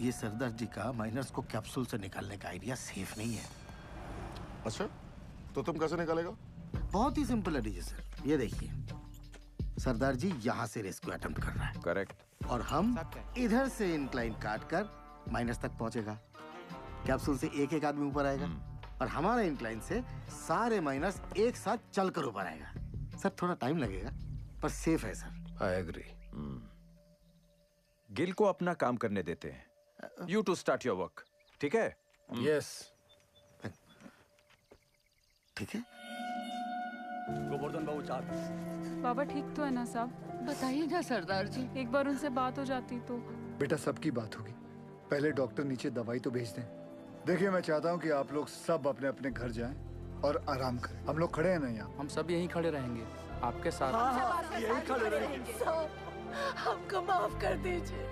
ये सरदार जी का माइनर्स को कैप्सूल से निकालने का आइडिया सेफ नहीं है। अच्छा, तो तुम कैसे निकालेगा? बहुत ही सिंपल है डीजे सर, ये देखिए सरदार जी यहाँ से रेस्क्यू अटेम्प्ट कर रहा है। करेक्ट। और हम इधर से इंक्लाइन काट कर माइनस तक पहुंचेगा। कैप्सूल से एक एक आदमी ऊपर आएगा और हमारा इंक्लाइन से सारे माइनस एक साथ चलकर ऊपर आएगा। सर थोड़ा टाइम लगेगा पर सेफ है सर। I agree. गिल को अपना काम करने देते हैं। You to start your work. ठीक है? Yes. ठीक है। गोवर्धन बाबू चार। बाबा ठीक तो है ना साहब? बताइए ना सरदार जी, एक बार उनसे बात हो जाती तो। बेटा सबकी बात होगी, पहले डॉक्टर नीचे दवाई तो भेज दें। देखिए मैं चाहता हूँ कि आप लोग सब अपने अपने घर जाएं और आराम करें। हम लोग खड़े हैं ना यहाँ? हम सब यहीं खड़े रहेंगे आपके साथ। यहीं खड़े रहेंगे। हमको माफ कर दीजिए,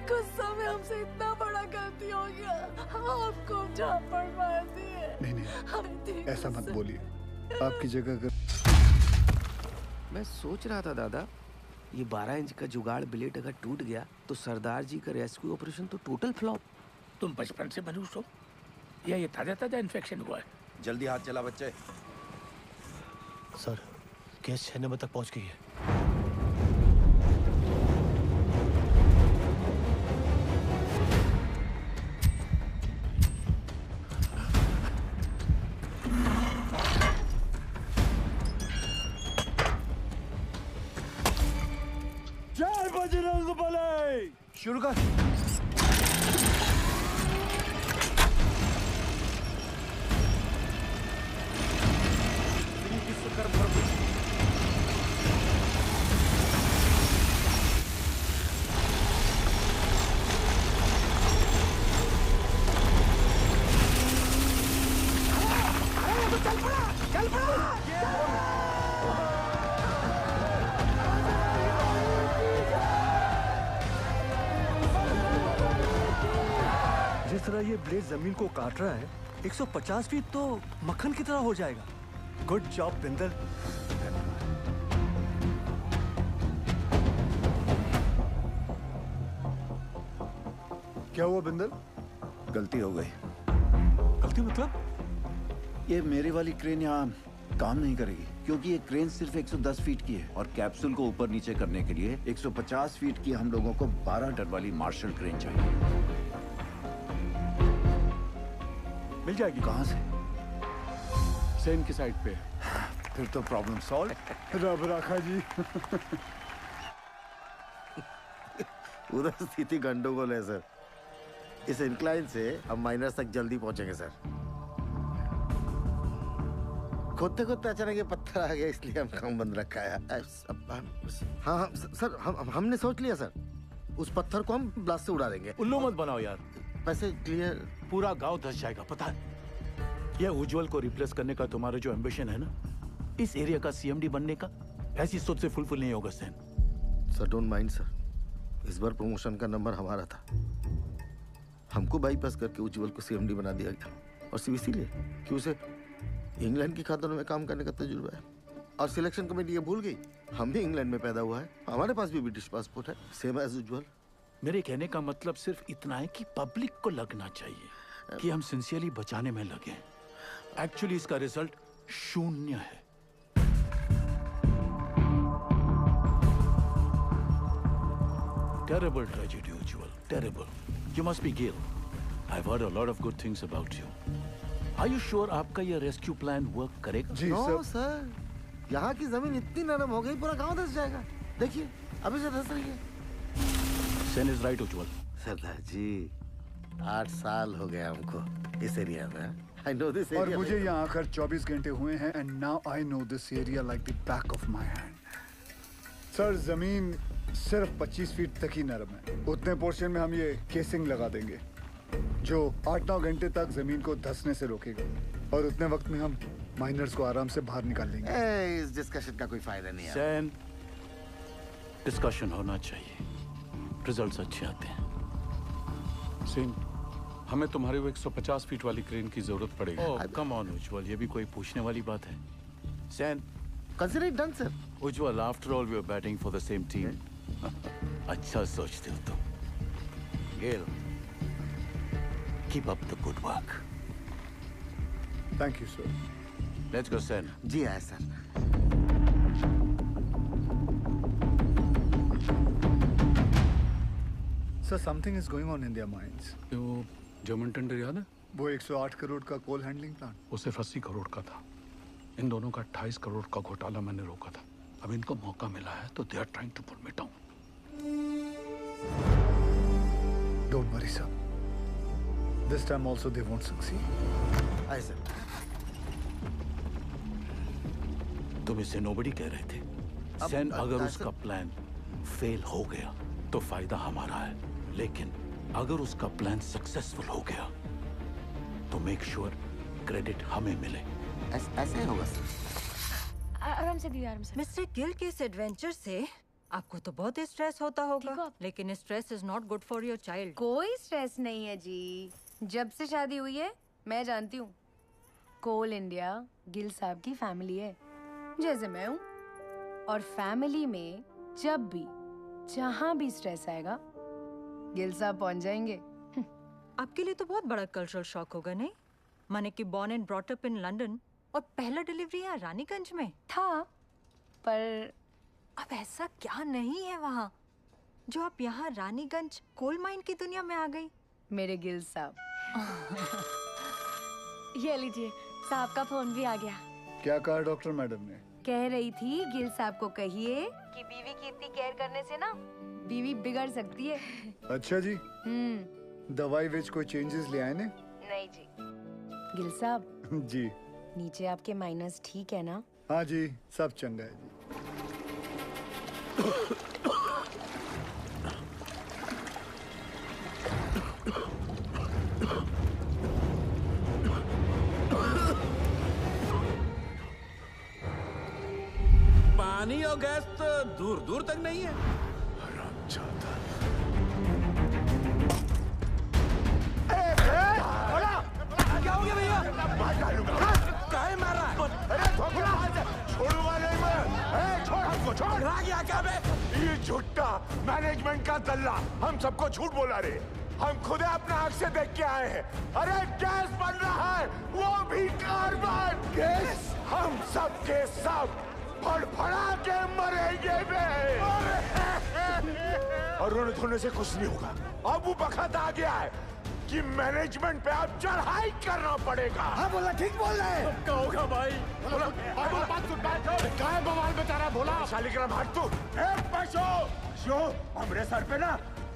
गुस्सा में हमसे इतना बड़ा गलती हो गया, आपको झापड़ मार दिए। नहीं ऐसा मत बोलिए, आपकी जगह अगर मैं सोच रहा था दादा, ये 12 इंच का जुगाड़ ब्लेड अगर टूट गया तो सरदार जी का रेस्क्यू ऑपरेशन तो टोटल फ्लॉप। तुम बचपन से मनुष्य हो या ये ताजा ताजा इन्फेक्शन हुआ है? जल्दी हाथ चला बच्चे। सर केस 6 नंबर तक पहुंच गई है। जय बजरंग बली। शुरू कर। तरह ये ब्लेड जमीन को काट रहा है, 150 फीट तो मक्खन की तरह हो जाएगा। Good job Bindal. क्या हुआ बिंदल? गलती हो गई। गलती मतलब? ये मेरी वाली क्रेन यहाँ काम नहीं करेगी, क्योंकि ये क्रेन सिर्फ 110 फीट की है और कैप्सूल को ऊपर नीचे करने के लिए 150 फीट की हम लोगों को 12 टन वाली मार्शल क्रेन चाहिए। मिल जाएगी। कहाँ से? सेन की साइड पे। फिर तो प्रॉब्लम सॉल्व। रब राखा जी। उधर स्थिति गंडोगोल है सर। इस इंक्लाइन से हम माइनस तक जल्दी पहुंचेंगे सर। खोदते खोदते अचानक ये पत्थर आ गया, इसलिए हम काम बंद रखा है। हाँ हाँ सर, हमने सोच लिया सर, उस पत्थर को हम ब्लास्ट से उड़ा देंगे। उल्लू मत बनाओ यार। पैसे क्लियर। पूरा गांव धस जाएगा, पता है? यह उज्जवल को रिप्लेस करने का तुम्हारा जो एम्बिशन है ना, इस एरिया का सीएमडी बनने का, ऐसी सोच से फुलफिल नहीं होगा Sen. Sir don't mind sir, इस बार प्रमोशन का नंबर हमारा था। हमको बाईपास करके उज्जवल को सीएमडी बना दिया गया, और सिर्फ इसीलिए कि उसे इंग्लैंड की खातों में काम करने का तजुर्बा है। और सिलेक्शन कमेटी ये भूल गई, हम भी इंग्लैंड में पैदा हुआ है, हमारे पास भी ब्रिटिश पासपोर्ट है, सेम एज उज्जवल। मेरे कहने का मतलब सिर्फ इतना है कि पब्लिक को लगना चाहिए कि हम सिंसियरली बचाने में लगे। एक्चुअली इसका रिजल्ट 0 है। Terrible tragedy, Ujjwal. Terrible. You must be Gil. I've heard a lot of good things about you. Are you sure आपका ये रेस्क्यू प्लान वर्क करेगा? जी सर, यहाँ की जमीन इतनी नरम हो गई, पूरा गांव धस जाएगा। देखिए, अभी से धस रही है। Sen is right, Ujjwal. सरदार जी, 8 साल हो गए हमको इस एरिया में। I know this area. और मुझे यहाँ आकर 24 घंटे हुए हैं, and now I know this area like the back of my hand. Sir, जमीन सिर्फ 25 फीट तक ही नरम है। उतने पोर्शन में हम ये केसिंग लगा देंगे, जो 8-9 घंटे तक जमीन को धंसने से रोकेगा, और उतने वक्त में हम माइनर्स को आराम से बाहर निकाल लेंगे। इस डिस्कशन का कोई फायदा नहीं है। सेन, डिस्कशन होना चाहिए, रिजल्ट्स अच्छे आते हैं। सेन, हमें तुम्हारे वो 150 फीट वाली क्रेन की जरूरत पड़ेगी। ओह, कम ऑन उज्जवल, ये भी कोई पूछने वाली बात है? Sen, consider it done sir. Ujjwal, after all we are batting for the same team. अच्छा सोचते हो तुम। Gale, keep up the good work. Thank you sir. Let's go Sen. जी आए sir. Sir, something is going on in their minds. वो German tender याद है? वो 108 करोड़ का कोल हैंडलिंग प्लांट, वो सिर्फ 80 करोड़ का था। इन दोनों का 28 करोड़ का घोटाला मैंने रोका था। अब इनको मौका मिला है तो दे are trying to put me down. Don't worry sir, this time also they won't succeed. आए सर। तुम इसे नोबडी कह रहे थे। सेन, अगर उसका प्लान फेल हो गया तो फायदा हमारा है, लेकिन अगर उसका प्लान सक्सेसफुल हो गया तो मेक श्योर क्रेडिट हमें मिले। ऐसे होगा सर। आराम से दीजिए, आराम से। मिस्टर गिल के इस एडवेंचर से आपको तो बहुत स्ट्रेस होता होगा, लेकिन stress is not good for your child. कोई स्ट्रेस नहीं है जी। जब से शादी हुई है मैं जानती हूँ, कोल इंडिया गिल साहब की फैमिली है, जैसे मैं हूँ। और फैमिली में जब भी जहाँ भी स्ट्रेस आएगा गिल साहब पहुँच जाएंगे। आपके लिए तो बहुत बड़ा कल्चरल शॉक होगा, नहीं? माने कि born and brought up in London, और पहला डिलीवरी यहाँ रानीगंज में था, पर अब ऐसा क्या नहीं है वहाँ जो आप यहाँ रानीगंज कोल माइन की दुनिया में आ गई? मेरे गिल साहब। ये लीजिए, साहब का फोन भी आ गया। क्या कहा डॉक्टर मैडम ने? कह रही थी गिल साहब को कहिए कि बीवी की इतनी केयर करने से ना बीवी बिगड़ सकती है। अच्छा जी। दवाई विच कोई चेंजेस ले आए ने? नहीं जी। गिल साहब जी। नीचे आपके माइनस ठीक है ना? हाँ जी, सब चंगा है जी। पानी और गैस तो दूर दूर तक नहीं है। ए हो गया भैया? मार डालूंगा। काहे मार रहा है? अरे धोखा छोड़ूंगा नहीं मैं। छोड़ हमको, छोड़। पकड़ा गया क्या बे? ये झुट्टा मैनेजमेंट का दल्ला हम सबको झूठ बोला रे। हम खुद अपना आंख से देख के आए हैं। अरे गैस बन रहा है, वो भी कार्बन गैस। हम सब के सब फड़फड़ा के मरेंगे बे। और रोने धोने से कुछ नहीं होगा। अब वो वक्त आ गया है कि मैनेजमेंट पे अब चढ़ाई करना पड़ेगा। हाँ बोला, ठीक बोल रहे हैं। क्या होगा भाई? बोला, बात सुन, बात सुन। क्या है बवाल बता रहा? बोला शालिग्राम हट तू। शो हमरे सर पे ना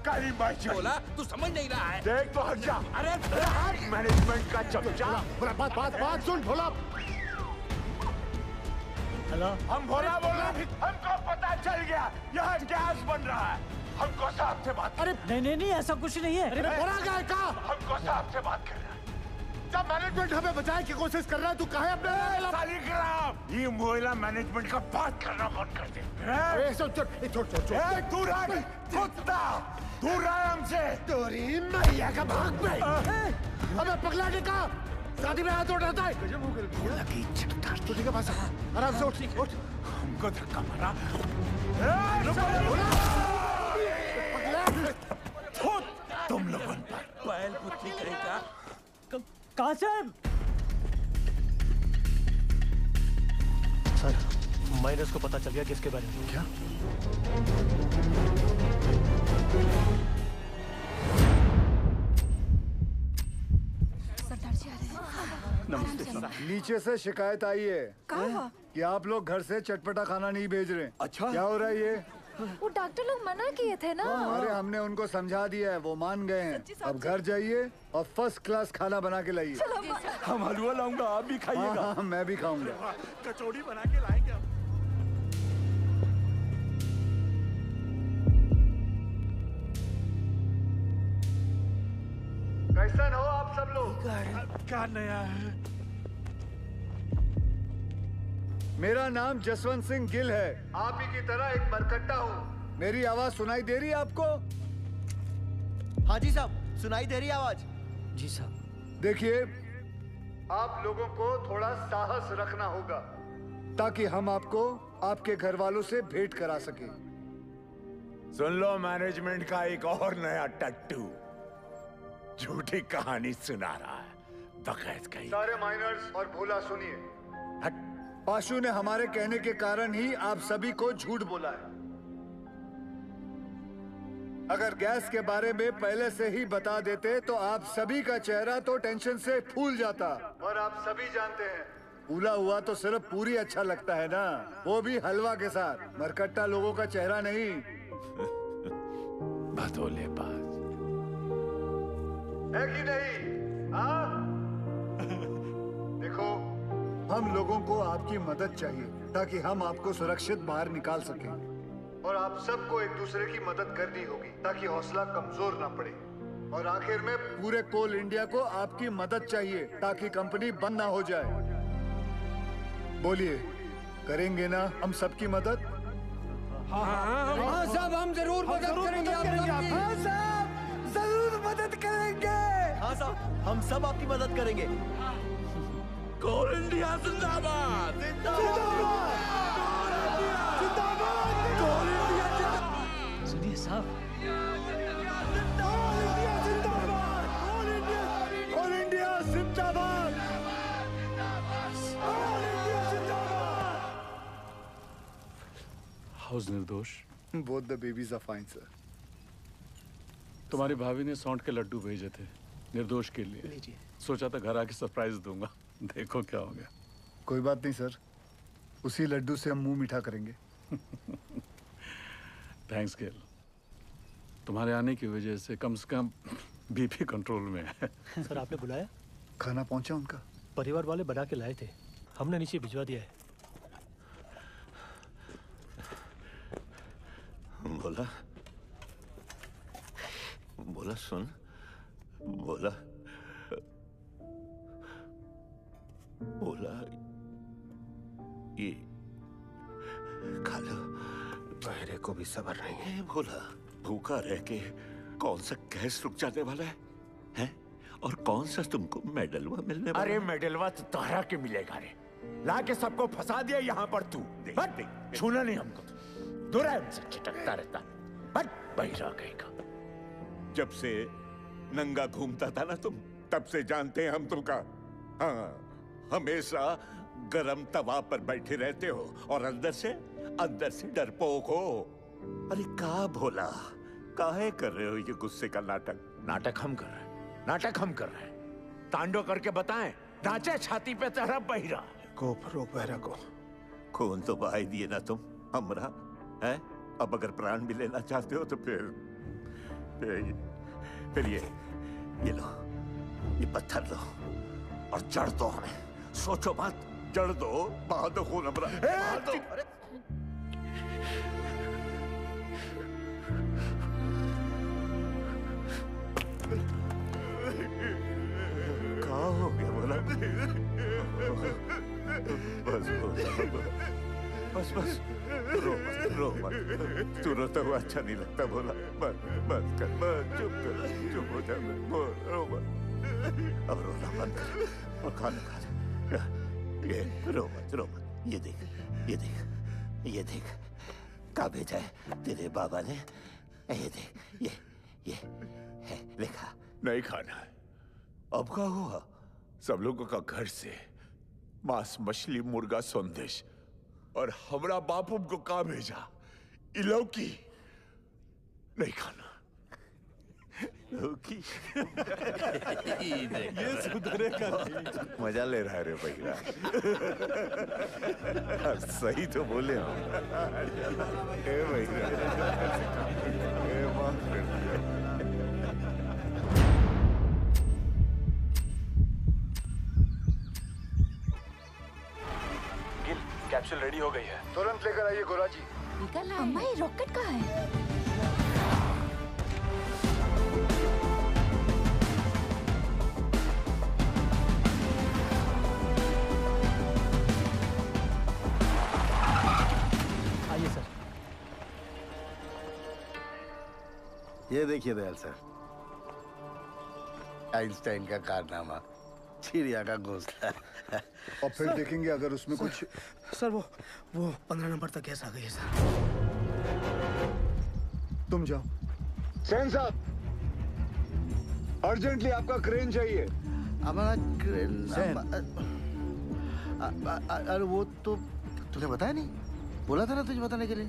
काली माई चाहिए। बोला तू समझ नहीं रहा है। देख तो हट जा। अरे मैनेजमेंट का चमचा। बोला बात सुन। भोला हेलो, हम भोला बोला, हमको पता चल गया यहाँ गैस बन रहा है। हमको साहब से बात। अरे नहीं ऐसा कुछ नहीं है। अरे भोला गया का? हमको साहब से बात करना है। जब मैनेजमेंट हमें बचाने की कोशिश कर रहा है, तू कहे अपने शालिग्राम? ये मोहल्ला मैनेजमेंट का बात करना बंद कर दे। छोड़। दूर रह कुत्ता, दूर रह हमसे। तोरी मैया का भाग पे। अबे पगला के का शादी में हाथ उठाता है। तू ठीक है पास? आराम से उठ। हमको धक्का मारा। तुम लोगों पर बैल बुद्धि कहेगा। कहाँ साहब? सर, माइनस को पता चल गया किसके बारे में। क्या? सरदार जी आ रहे हैं। नमस्ते सर। नीचे से शिकायत आई है कि आप लोग घर से चटपटा खाना नहीं भेज रहे। अच्छा, क्या हो रहा है ये? वो डॉक्टर लोग मना किए थे ना। अरे हमने उनको समझा दिया है, वो मान गए हैं। अब घर जाइए और फर्स्ट क्लास खाना बना के लाइए। हम हलवा लाऊंगा, आप भी खाइएगा। हाँ, मैं भी खाऊंगा। कचौड़ी बना के लाएंगे। कैसन हो आप सब लोग? क्या नया है? मेरा नाम जसवंत सिंह गिल है। आप ही की तरह एक मरकट्टा हूँ। मेरी आवाज सुनाई दे रही है आपको? हाँ जी साहब, सुनाई दे रही है आवाज। जी साहब। देखिए, आप लोगों को थोड़ा साहस रखना होगा ताकि हम आपको आपके घर वालों से भेंट करा सके। सुन लो, मैनेजमेंट का एक और नया टट्टू झूठी कहानी सुना रहा है। बकैत कहीं। सारे माइनर्स और भोला सुनिए। पाशु ने हमारे कहने के कारण ही आप सभी को झूठ बोला है। अगर गैस के बारे में पहले से ही बता देते तो आप सभी का चेहरा तो टेंशन से फूल जाता। और आप सभी जानते हैं, फूला हुआ तो सिर्फ पूरी अच्छा लगता है ना, वो भी हलवा के साथ। मरकट्टा लोगों का चेहरा नहीं। भदोले बाज है कि नहीं? हाँ? देखो, हम लोगों को आपकी मदद चाहिए ताकि हम आपको सुरक्षित बाहर निकाल सकें। और आप सबको एक दूसरे की मदद करनी होगी ताकि हौसला कमजोर ना पड़े। और आखिर में पूरे कोल इंडिया को आपकी मदद चाहिए ताकि कंपनी बंद ना हो जाए। बोलिए, करेंगे ना हम सबकी मदद? हाँ साहब, हम जरूर मदद करेंगे। हाँ साहब, जरूर मदद करेंगे। हाँ साहब, हम सब आपकी मदद करेंगे। कोल इंडिया जिंदाबाद। सुनिए साहब, ऑल इंडिया जिंदाबाद। हाउस निर्दोष। Both the babies are fine sir. तुम्हारी भाभी ने सौंठ के लड्डू भेजे थे निर्दोष के लिए। सोचा था घर आके सरप्राइज दूंगा, देखो क्या हो गया। कोई बात नहीं सर, उसी लड्डू से हम मुंह मीठा करेंगे। थैंक्स गेल, तुम्हारे आने की वजह से कम बीपी कंट्रोल में है। सर आपने बुलाया? खाना पहुंचा उनका? परिवार वाले बना के लाए थे, हमने नीचे भिजवा दिया है। बोला बोला सुन, बोला बोला ये खा लो। मेरे को भी सब्र नहीं है। बोला भूखा रह के कौन सा गैस रुक जाने वाला है? और कौन सा तुमको मेडलवा मिलने वाला? अरे मेडलवा तो तोहरा के मिलेगा रे। लाके सबको फंसा दिया यहाँ पर तू। हट, छूना नहीं हमको। दूर है हमसे, चिटकता रहता। हट, बहिरा कहेगा। जब से नंगा घूमता था ना तुम, तब से जानते हैं हम तुमका। हाँ, हमेशा गरम तवा पर बैठे रहते हो और अंदर से डरपोक हो। अरे का भोला, काहे कर रहे हो ये गुस्से का नाटक? नाटक हम कर रहे हैं, नाटक हम कर रहे हैं। तांडव करके बताएं, नाचे छाती पे तेरा बहिरा। को रोक बहरा को। खून तो बहाई दिए ना तुम हमरा, है? अब अगर प्राण भी लेना चाहते हो तो फिर ये लो, ये पत्थर लो और जड़ दो हमें। सोचो मत, जड़ दो, बहा दो खून हमरा, बहा दो। क्या हो गया बोला? बस रो मत। तू रोता हुआ अच्छा नहीं लगता बोला। बस कर, चुप हो जा, रो मत। अब रोना बंद कर और खाना खा ले। ये रो मत। ये देख क्या भेजा है तेरे बाबा ने। ये देख, ये है, लिखा। नहीं खाना है। अब क्या हुआ? सब लोगों का घर से मांस, मछली, मुर्गा, संदेश, और हमरा बापू को कहा भेजा? इलौकी नहीं खाना। लौकी ये सुधरेगा नहीं। मजा ले रहा है रे भैया। सही तो बोले हम। ए भैया, माफ कर दिया। कैप्सूल रेडी हो गई है। तुरंत लेकर आइए गोरा जी। निकल अम्मा, ये रॉकेट कहाँ है? आइए सर। ये देखिए दयाल सर, आइंस्टाइन का कारनामा, चिड़िया का घोंसला। और फिर देखेंगे अगर उसमें कुछ। सर वो 15 नंबर तक गैस आ गई है सर। तुम जाओ। सेन साहब, अर्जेंटली आपका क्रेन चाहिए। हमारा क्रेन। अरे वो तो तुझे बताया नहीं, बोला था ना तुझे बताने के लिए।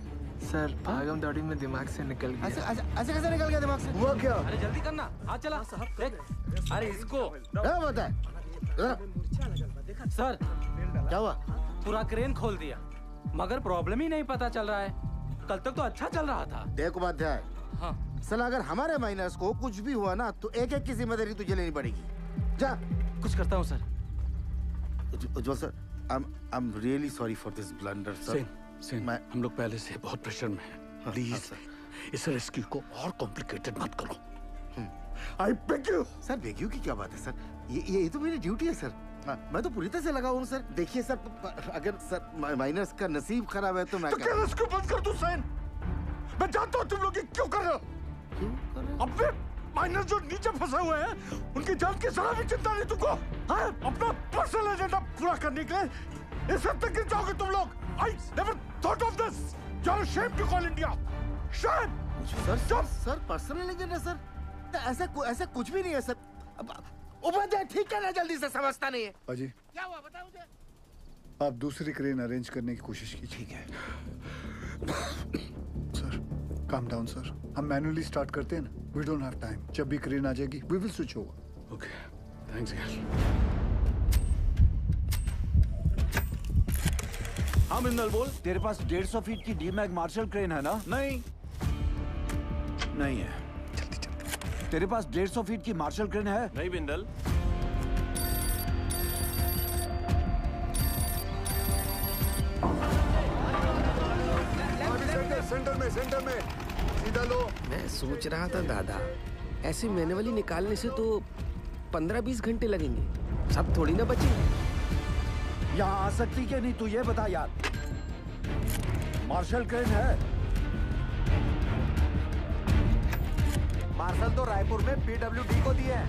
सर भागम दौड़ी में दिमाग से निकल गया। ऐसे कैसे निकल गया दिमाग से? हुआ क्या? अरे जल्दी करना, हाथ चला। अरे इसको क्या बता है? सर क्या हुआ? पूरा क्रेन खोल दिया, मगर प्रॉब्लम ही नहीं पता चल रहा है। कल तक तो अच्छा चल रहा था। देख उपाध्याय, हाँ सर अगर हमारे माइनस को कुछ भी हुआ ना तो एक की जिम्मेदारी तुझे लेनी पड़ेगी। जा। कुछ करता हूँ sir. Ujjwal sir, I am really sorry for this blunder sir. Sen, हम लोग पहले से बहुत प्रेशर में हैं। प्लीज इस रेस्क्यू को और कॉम्प्लिकेटेड मत करो। I beg you. Sir beg you की क्या बात है सर? ये तो मेरी ड्यूटी है सर। मैं तो पूरी तरह से लगा हूँ सर। देखिए सर, अगर सर माइनस का नसीब खराब है तो मैं क्या रेस्क्यू बंद कर दूं सेन? मैं जानता हूँ तुम लोग ये क्यों कर रहे हो। अपने माइनस जो नीचे फंसे हुए हैं उनकी जान की जरा भी चिंता नहीं तुमको। हाँ? अपना पर्सनल एजेंडा पूरा करने के लिए इस हद तक गिर जाओगे तुम लोग। I never thought of this. You're ashamed to call India. Shame. Sir personal agenda sir? ऐसा कुछ भी नहीं है सर। उपाध्याय ठीक कहना, जल्दी से समझता नहीं है। अजी, क्या हुआ बताओ मुझे। आप दूसरी क्रेन अरेंज करने की कोशिश कीजिए। ठीक है सर, काम डाउन सर। हम मैन्युअली स्टार्ट करते हैं ना। We don't have time. जब भी क्रेन आ जाएगी we will switch over. Okay, thanks यार। हाँ बिंदल बोल। तेरे पास 150 फीट की डीमैग मार्शल क्रेन है ना? नहीं है। तेरे पास 150 फीट की मार्शल क्रेन है? नहीं बिंदल। सेंटर में सीधा लो। मैं सोच रहा था दादा, ऐसे मैनुअली निकालने से तो 15-20 घंटे लगेंगे, सब थोड़ी ना बचेंगे। यहाँ आ सकती क्या नहीं तू ये बता यार। मार्शल क्रेन है? मार्शल तो रायपुर में PWD को दिए हैं।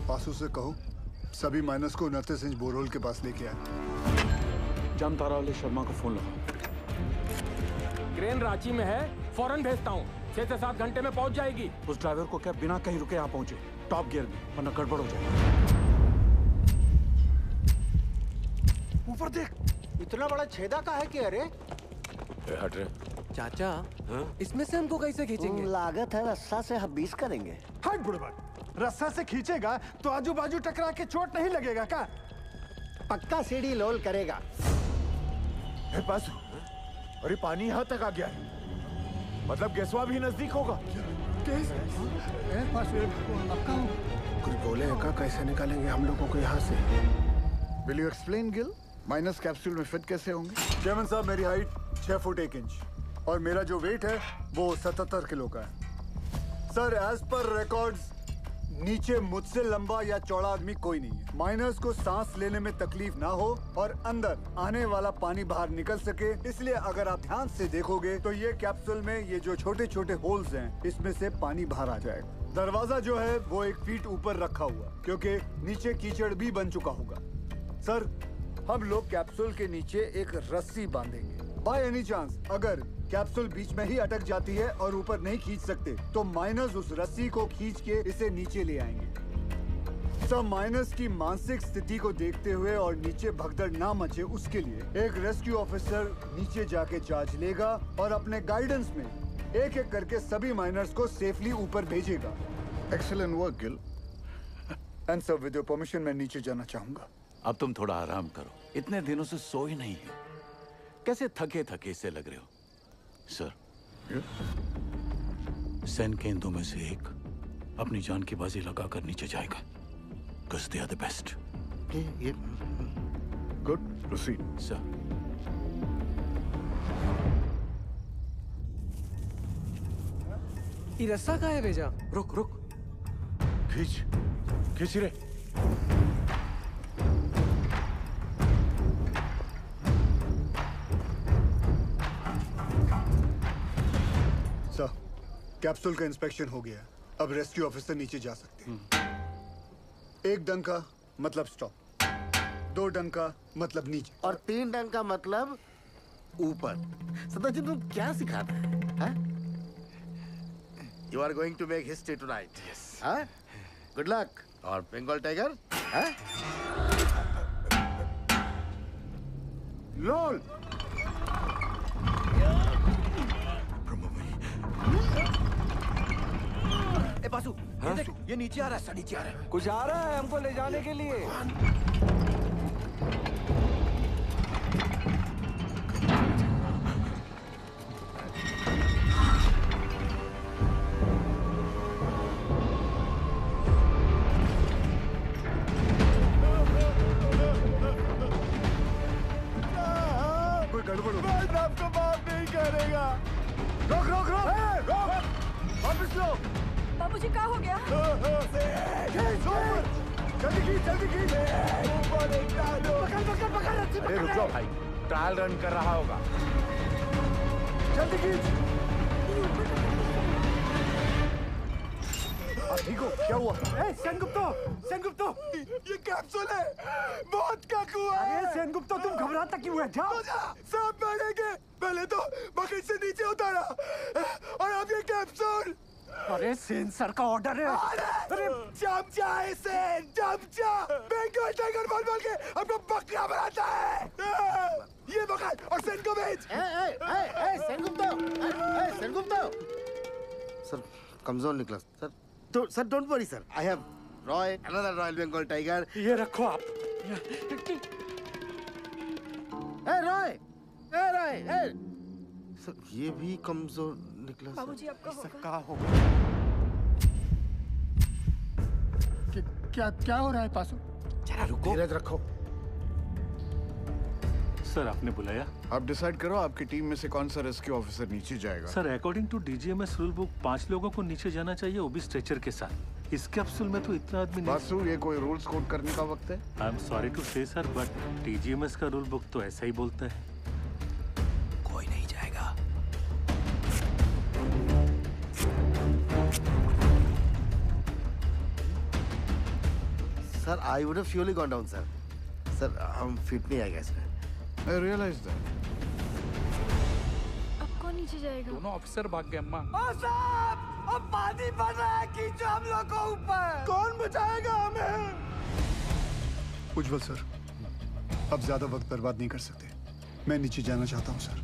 पासू से कहो सभी माइनस को 29 इंच बोरहोल के पास लेके आए। जामतारा वाले शर्मा को फोन लगाओ। क्रेन रांची में है, फौरन भेजता हूँ। 6 से 7 घंटे में पहुंच जाएगी। उस ड्राइवर को क्या बिना कहीं रुके यहाँ पहुंचे, टॉप गियर में, वरना गड़बड़ हो जाएगा। ऊपर देख, इतना बड़ा छेदा का है कि अरे हट रहे चाचा इसमें से हमको कैसे खींचेंगे? लागत है रस्सा से हम 20 करेंगे। हट बुढ़बा, रस्सा से खींचेगा तो आजू बाजू टकरा के चोट नहीं लगेगा का? पक्का सीढ़ी लोल करेगा। पासू, अरे पानी यहाँ तक आ गया है, मतलब गैसवा भी नजदीक होगा। कुछ बोले का कैसे निकालेंगे हम लोगों को यहाँ से? Will you explain Gill? Minus capsule में फिट कैसे होंगे? चेयरमैन साहब, मेरी हाइट 6 फुट 1 इंच और मेरा जो वेट है वो 77 किलो का है। सर, एज पर रिकॉर्ड्स नीचे मुझसे लंबा या चौड़ा आदमी कोई नहीं है। माइनर्स को सांस लेने में तकलीफ ना हो और अंदर आने वाला पानी बाहर निकल सके, इसलिए अगर आप ध्यान से देखोगे तो ये कैप्सूल में ये जो छोटे छोटे होल्स हैं, इसमें से पानी बाहर आ जाएगा। दरवाजा जो है वो 1 फीट ऊपर रखा हुआ, क्योंकि नीचे कीचड़ भी बन चुका होगा। सर, हम लोग कैप्सूल के नीचे एक रस्सी बांधेंगे। बाय एनी चांस अगर कैप्सूल बीच में ही अटक जाती है और ऊपर नहीं खींच सकते, तो माइनर्स उस रस्सी को खींच के इसे नीचे ले आएंगे। सब माइनर्स की मानसिक स्थिति को देखते हुए और नीचे भगदड़ ना मचे, उसके लिए एक रेस्क्यू ऑफिसर नीचे जाके चार्ज लेगा और अपने गाइडेंस में एक एक करके सभी माइनर्स को सेफली ऊपर भेजेगा। Excellent work Gill. And sir, with your permission मैं नीचे जाना चाहूंगा। अब तुम थोड़ा आराम करो, इतने दिनों से सोए नहीं हो, कैसे थके थके से लग रहे हो। सर, सेन केंद्रों में से एक अपनी जान की बाजी लगाकर नीचे जाएगा। Because they are the best. Good. Proceed. Sir. ये रस्सा कहाँ है भेजा? रुक रुक, खींच रे। सर, कैप्सूल का इंस्पेक्शन हो गया, अब रेस्क्यू ऑफिसर नीचे जा सकते हैं। 1 डंका मतलब स्टॉप, 2 डंका मतलब नीचे, और 3 डंका मतलब ऊपर। सदाजी, तुम क्या सिखाते हैं? You are going to make history tonight. Yes. Good luck. और बंगाल टाइगर? लोल। पासू, ये नीचे आ रहा है, नीचे आ रहा है। कुछ आ रहा है हमको ले जाने के लिए। कोई गड़बड़ हो। मैं आपको माफ नहीं करेगा। रोक रोक रोक, रोक, वापस लो। बाबूजी, क्या हो गया? जल्दी की, जल्दी की। अरे रुक जाओ भाई, ट्रायल रन कर रहा होगा। जल्दी की। ठीक हो, क्या हुआ? सेनगुप्तो, ये कैप्सूल है, मौत का कुआं। अरे सेनगुप्तो, तुम घबराता क्यों है? जाओ, सब मरेंगे। पहले तो बकेट से नीचे उतारा और अब ये कैप्सूल। अरे सेन सर का ऑर्डर है। अरे चमचा है सेन, चमचा। बंगाल टाइगर बोल बोल के अपना बकरा बनाता है। ये बकरा और सेन को भेज। सेनगुप्तो। सर, कमजोर निकला सर। तो sir, don't worry sir, I have Roy, another royal Bengal tiger. ये रखो आप। रॉय, सर, ये भी कमजोर निकला। बाबूजी, आपका होगा। क्या हो रहा है पासू? जरा रुको, धीरज रखो। सर, आपने बुलाया? आप डिसाइड करो आपकी टीम में से कौन सा रेस्क्यू ऑफिसर नीचे जाएगा। Sir, according to DGMS rule book 5 लोगों को नीचे जाना चाहिए, वो भी स्ट्रेचर के साथ। इस कैप्सूल में तो इतना आदमी नहीं। बासु, ये कोई रूल्स कोड करने का वक्त है? आई एम सॉरी टू से सर, बट डीजीएमएस का रूल बुक तो ऐसा ही बोलता है। कोई नहीं जाएगा। Sir I would have surely gone down sir. Sir हम फिट नहीं आएगा इसमें। आई रियलाइज दैट। अब कौन नीचे जाएगा? दोनों ऑफिसर भाग गए अम्मा। ओ साहब, अब पानी बढ़ रहा है, खींचो हम लोग को ऊपर। कौन बचाएगा हमें? उज्जवल सर, अब ज्यादा वक्त बर्बाद नहीं कर सकते। मैं नीचे जाना चाहता हूँ sir.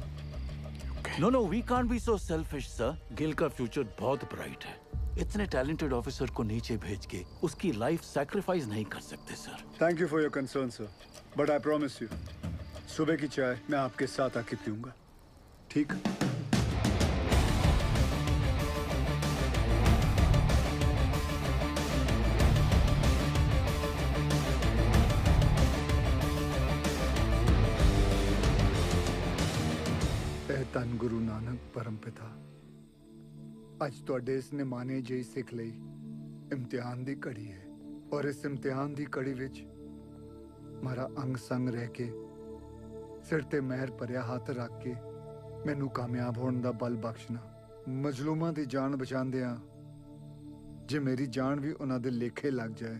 No, we can't be so selfish, sir. Gill का फ्यूचर बहुत ब्राइट है। इतने टैलेंटेड ऑफिसर को नीचे भेज के उसकी लाइफ सैक्रिफाइस नहीं कर सकते sir. Thank you for your concern sir, but I promise you सुबह की चाय मैं आपके साथ आके पीऊंगा, ठीक? ਧੰਨ ਗੁਰੂ ਨਾਨਕ ਪਰਮ ਪਿਤਾ, ਅੱਜ ਤੁਹਾਡੇ ਇਸ ਨਿਮਾਣੇ ਜਿਹੀ ਸਿੱਖ ਲਈ ਇਮਤਿਹਾਨ ਦੀ ਘੜੀ ਹੈ ਔਰ ਇਸ ਇਮਤਿਹਾਨ ਦੀ ਘੜੀ ਵਿੱਚ ਮਾਰਾ ਅੰਗ ਸੰਗ ਰਹਿ ਕੇ ਸਿਰ ਤੇ ਮਿਹਰ ਭਰਿਆ ਹੱਥ ਰੱਖ ਕੇ ਮੈਨੂੰ ਕਾਮਯਾਬ ਹੋਣ ਦਾ ਬਲ ਬਖਸ਼ਣਾ। ਮਜ਼ਲੂਮਾਂ ਦੀ ਜਾਨ ਬਚਾਉਂਦਿਆਂ ਜੇ ਮੇਰੀ ਜਾਨ ਵੀ ਉਹਨਾਂ ਦੇ ਲੇਖੇ ਲੱਗ ਜਾਏ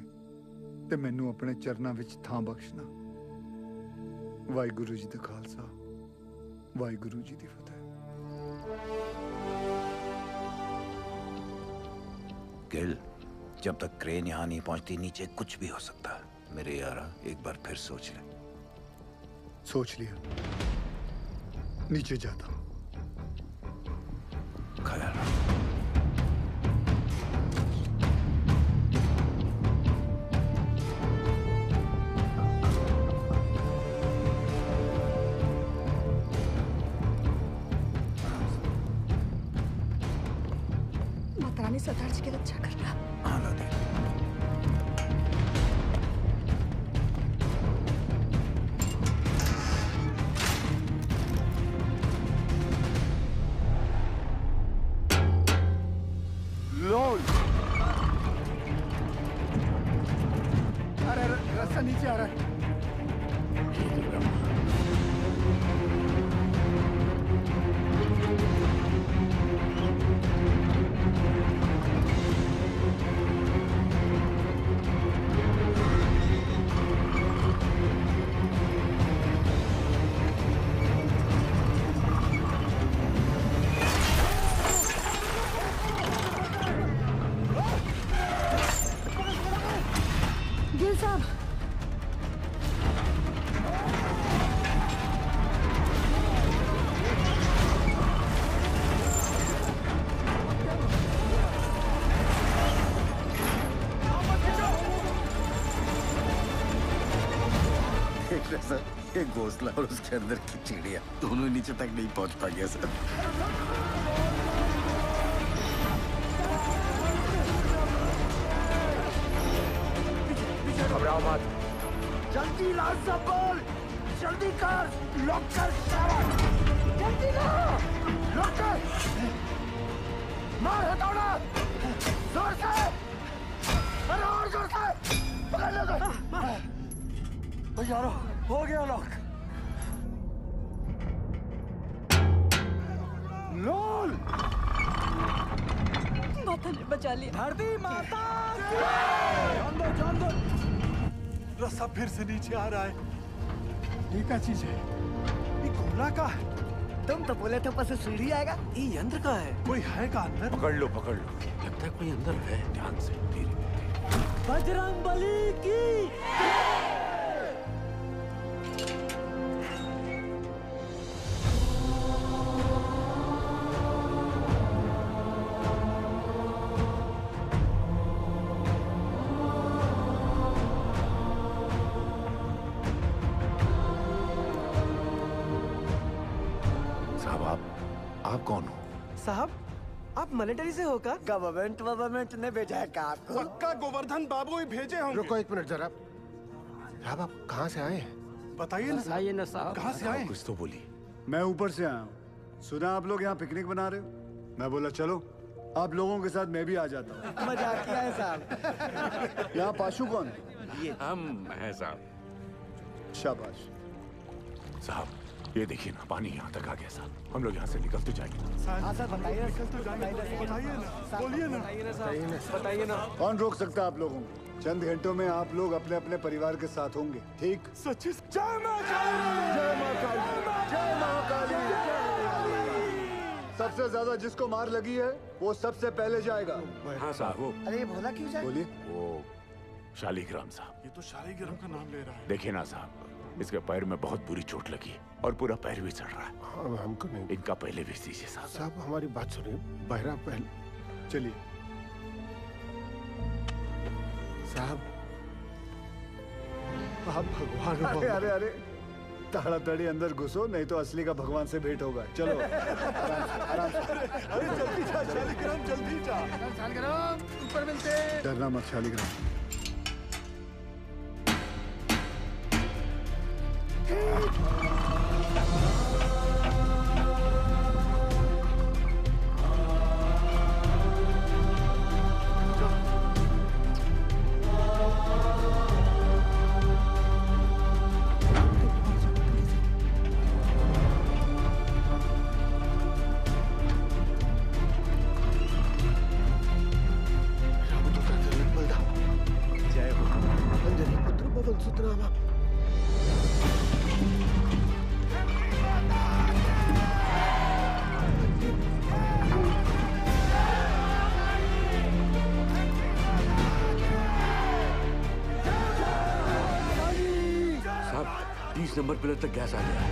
ਤੇ ਮੈਨੂੰ ਆਪਣੇ ਚਰਨਾਂ ਵਿੱਚ ਥਾਂ ਬਖਸ਼ਣਾ। ਵਾਹਿਗੁਰੂ ਜੀ ਦਾ ਖਾਲਸਾ, वाहिगुरु जी दी फतेह। गिल, जब तक क्रेन यहाँ नहीं पहुंचती नीचे कुछ भी हो सकता है। मेरे यारा एक बार फिर सोच ले। सोच लिया, नीचे जाता हूँ। ख्याल सरदार जी के लिए अच्छा कर रहा। हाँ लादी। लोल। अरे रास्ता नीचे आ रहा है। सर एक घोंसला और उसके अंदर की चिड़िया दोनों नीचे तक नहीं पहुंच पा गया सर। घबराओ मत। जल्दी ला सब बोल, जल्दी कर, लॉक कर सामान, जल्दी ला, लॉक कर, मार हथौड़ा, जोर से, अरे और जोर से, पकड़ लो तो। यारो हो गया लॉक। लोल माता ने बचा लिया। धरती माता जान दो, जान दो। रास्ता फिर से नीचे आ रहा है। ये क्या चीज है? ये कोला का है। तुम तो बोले थे ऊपर से सीढ़ी आएगा। ये यंत्र का है। कोई है का अंदर? पकड़ लो पकड़ लो, लगता है कोई अंदर है। ध्यान से धीरे। बजरंग बली की आप कौन हो? साहब आप मिलिट्री से हो क्या? गवर्नमेंट ने भेजा है क्या आपको? पक्का गोवर्धन बाबू ही भेजे होंगे। रुको एक मिनट जरा। साहब आप कहाँ से आए हैं? बताइए ना साहब। कहाँ से आए? कुछ तो बोली। मैं ऊपर से आया हूँ। सुना आप लोग यहाँ पिकनिक बना रहे हो। मैं बोला चलो आप लोगों के साथ मैं भी आ जाता हूँ। मजाक किया है साहब। यहाँ पाशु कौन? ये हम हैं साहब। शाबाश। साहब ये देखिए ना, पानी यहाँ तक आ गया साहब। हम लोग यहाँ से निकल तो जाएंगे। हाँ सर बताइए ना, बोलिए ना, बताइए ना। कौन रोक सकता है आप लोगों को? चंद घंटों में आप लोग अपने अपने परिवार के साथ होंगे, ठीक? सच्ची जय मां काली, जय मां काली, जय मां काली। सबसे ज्यादा जिसको मार लगी है वो सबसे पहले जाएगा। हाँ साहब वो। अरे ये भोला क्यों जाए? बोलिए। वो शालिग्राम साहब। ये तो शालिग्राम का नाम ले रहा है। देखिए ना साहब, इसके पैर में बहुत बुरी चोट लगी है और पूरा पैर भी चढ़ रहा है। हाँ, हमको नहीं। इनका पहले भी दीजिए साहब। साहब हमारी बात सुनिए, बहरा पहले। चलिए साहब, आप भगवान हो। अरे अरे अरे, ताड़ाताड़ी अंदर घुसो, नहीं तो असली का भगवान से भेंट होगा। चलो आराम से। अरे जल्दी जा शालिग्राम, जल्दी जा। शालिग्राम ऊपर मिलते। डरना मत शालिग्राम। जय हो। अंजनी पुत्र पवन सुत रामा। साहब 30 नंबर पिलर तक गैस आ गया है।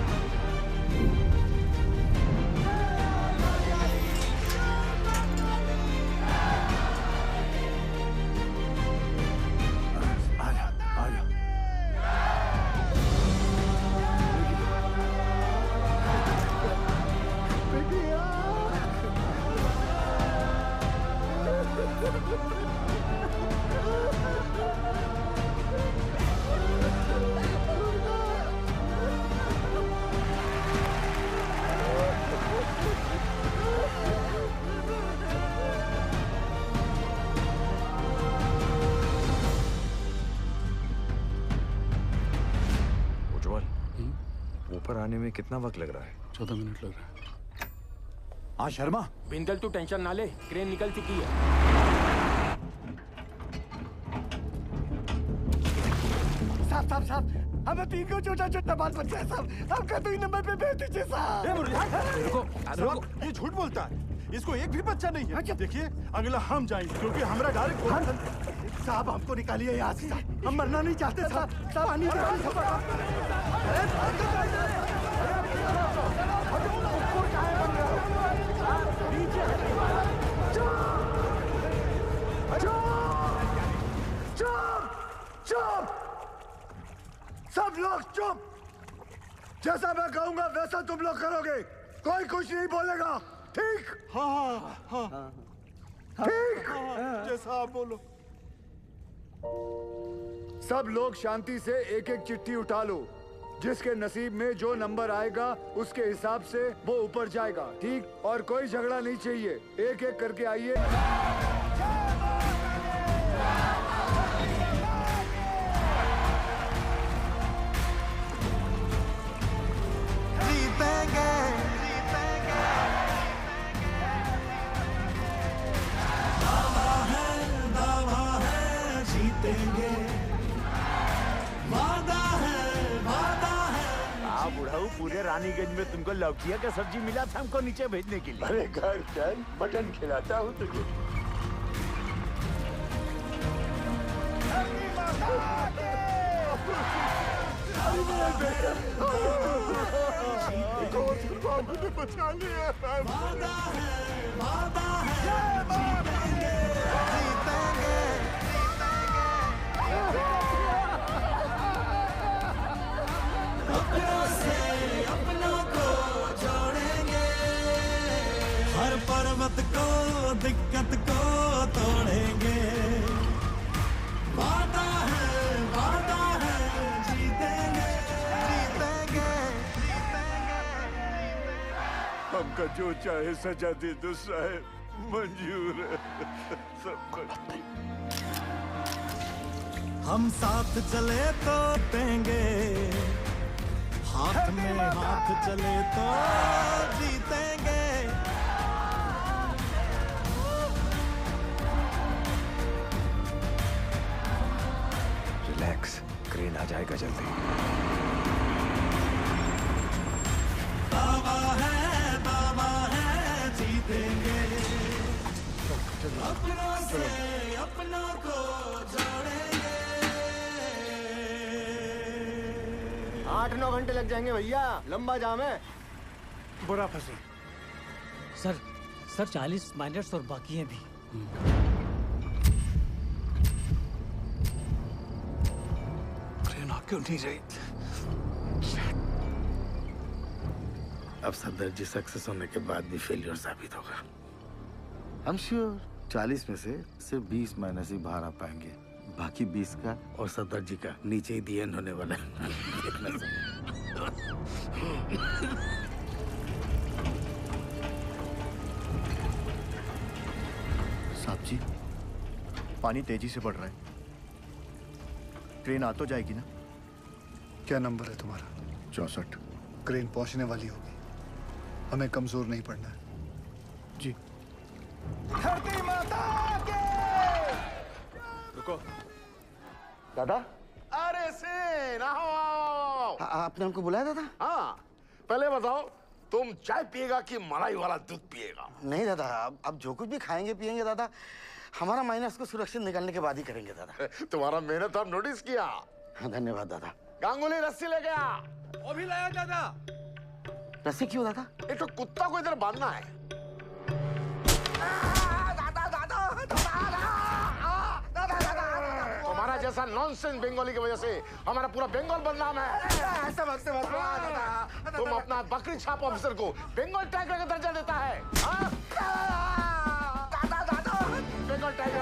ऊपर आने में कितना वक्त लग रहा है? 14 मिनट लग रहा है। हाँ शर्मा, बिंदल तू टेंशन ना ले, क्रेन निकल चुकी है। साहब साहब साहब, हमें 3 को छोटा छोटा बाल बच्चा है साहब। आपका 2 नंबर पे भेज दीजिए साहब। ये झूठ बोलता है, इसको एक भी बच्चा नहीं है। देखिए अगला हम जाएंगे क्योंकि हमारा डायरेक्ट साहब हमको निकालिए यहाँ से। हम मरना नहीं चाहते साहब। पानी चुप! सब लोग चुप! जैसा मैं कहूंगा वैसा तुम लोग करोगे। कोई कुछ नहीं बोलेगा, ठीक? हाँ हाँ ठीक? जैसा आप बोलो। सब लोग शांति से एक एक चिट्ठी उठा लो। जिसके नसीब में जो नंबर आएगा उसके हिसाब से वो ऊपर जाएगा, ठीक? और कोई झगड़ा नहीं चाहिए, एक एक करके आइए। बुढ़ाऊ पूरे रानीगंज में तुमको लौकिया का सब्जी मिला था हमको नीचे भेजने के लिए। अरे घर चल, मटन खिलाता हूँ तुझे। बचा लिया। अपनों को जोड़ेंगे, हर पर्वत को दिक्कत को तोड़ेंगे। वादा है जीतेंगे, जीतेंगे। हमका जो चाहे सजा दे दो साहब, मंजूर है सब कुछ। हम साथ चले तो देंगे, हाथ में हाथ चले तो जीतेंगे। रिलैक्स, क्रेन आ जाएगा जल्दी। बाबा है जीतेंगे। अपनों से अपनों को जोड़ेंगे। 8-9 घंटे लग जाएंगे भैया, लंबा जाम है। बुरा फंसे। सर 40 माइनर्स और बाकी हैं भी। ट्रेन आ क्यों नहीं रही? अब सदर जी सक्सेस होने के बाद भी फेलियर साबित होगा। I'm sure 40 में से सिर्फ 20 माइनस ही बाहर आ पाएंगे, बाकी 20 का और सदर जी का नीचे ही दी एंड होने वाला है। देखना सर। साहब जी, पानी तेजी से बढ़ रहा है, ट्रेन आ तो जाएगी ना? क्या नंबर है तुम्हारा? 64। क्रेन पहुंचने वाली होगी, हमें कमजोर नहीं पड़ना है। जी। धरती माता के। रुको दादा। अरे सेन, आओ। आपने हमको बुलाया दादा? हाँ, पहले बताओ तुम चाय पिएगा कि मलाई वाला दूध पिएगा? नहीं दादा, अब जो कुछ भी खाएंगे पिएंगे दादा, हमारा माइनस को सुरक्षित निकालने के बाद ही करेंगे दादा। तुम्हारा मेहनत हम नोटिस किया। धन्यवाद दादा। गांगुली रस्सी ले गया। वो भी लाया दादा। रस्सी क्यों दादा? एक तो कुत्ता को इधर बांधना है। तुम्हारा जैसा नॉनसेंस बंगाली की वजह से हमारा पूरा बंगाल बदनाम है। ऐसा मत दादा। तुम अपना बकरी छाप ऑफिसर को बंगाल टाइगर का दर्जा देता है। बंगाल टाइगर